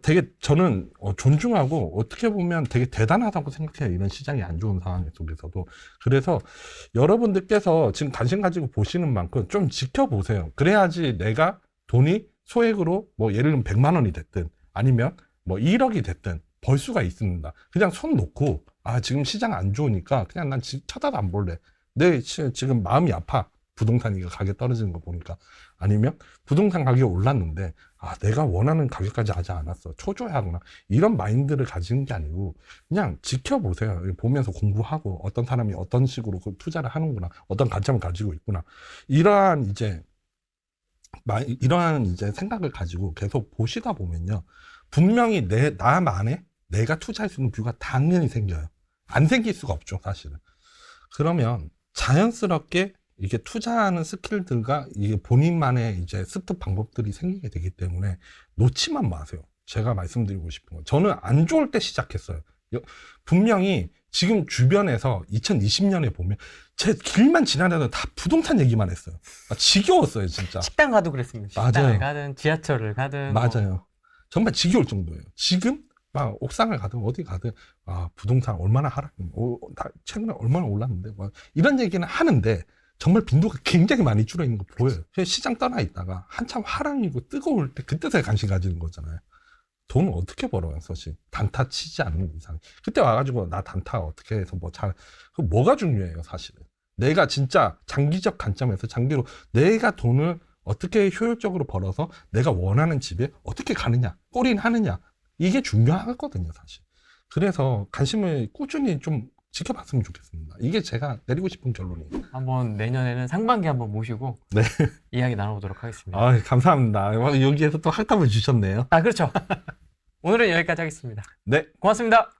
되게 저는 존중하고 어떻게 보면 되게 대단하다고 생각해요. 이런 시장이 안 좋은 상황 속에서도. 그래서 여러분들께서 지금 관심 가지고 보시는 만큼 좀 지켜보세요. 그래야지 내가 돈이 소액으로 뭐 예를 들면 100만 원이 됐든 아니면 뭐 1억이 됐든 벌 수가 있습니다. 그냥 손 놓고 지금 시장 안 좋으니까 그냥 난 쳐다도 안 볼래. 지금 마음이 아파. 부동산이 가격 떨어지는 거 보니까. 아니면 부동산 가격이 올랐는데 내가 원하는 가격까지 하지 않았어. 초조해하거나 이런 마인드를 가지는 게 아니고 그냥 지켜보세요. 보면서 공부하고 어떤 사람이 어떤 식으로 투자를 하는구나. 어떤 관점을 가지고 있구나. 이러한 이제 생각을 가지고 계속 보시다 보면요. 분명히 나만의 내가 투자할 수 있는 뷰가 당연히 생겨요. 안 생길 수가 없죠, 사실은. 그러면 자연스럽게 이게 투자하는 스킬들과 이게 본인만의 이제 습득 방법들이 생기게 되기 때문에 놓치만 마세요. 제가 말씀드리고 싶은 건. 저는 안 좋을 때 시작했어요. 분명히 지금 주변에서 2020년에 보면 제 길만 지나다녀도 다 부동산 얘기만 했어요. 지겨웠어요, 진짜.
식당 가도 그랬습니다.
맞아요.
식당을 가든 지하철을 가든.
맞아요. 정말 지겨울 정도예요. 지금 막 옥상을 가든 어디 가든 부동산 얼마나 최근에 얼마나 올랐는데 이런 얘기는 하는데 정말 빈도가 굉장히 많이 줄어 있는 거 보여요. 시장 떠나 있다가 한참 하락이고 뜨거울 때 그때 관심 가지는 거잖아요. 돈을 어떻게 벌어요, 사실. 단타 치지 않는 이상. 그때 와가지고 나 단타 어떻게 해서 그 뭐가 중요해요, 사실은. 내가 진짜 장기적 관점에서 장기로 내가 돈을 어떻게 효율적으로 벌어서 내가 원하는 집에 어떻게 가느냐, 골인하느냐. 이게 중요하거든요, 사실. 그래서 관심을 꾸준히 좀 지켜봤으면 좋겠습니다. 이게 제가 내리고 싶은 결론이에요.
한번 내년에는 상반기 한번 모시고
네.
이야기 나눠보도록 하겠습니다.
아, 감사합니다. 여기에서 또 학답을 주셨네요.
아, 그렇죠. 오늘은 여기까지 하겠습니다.
네.
고맙습니다.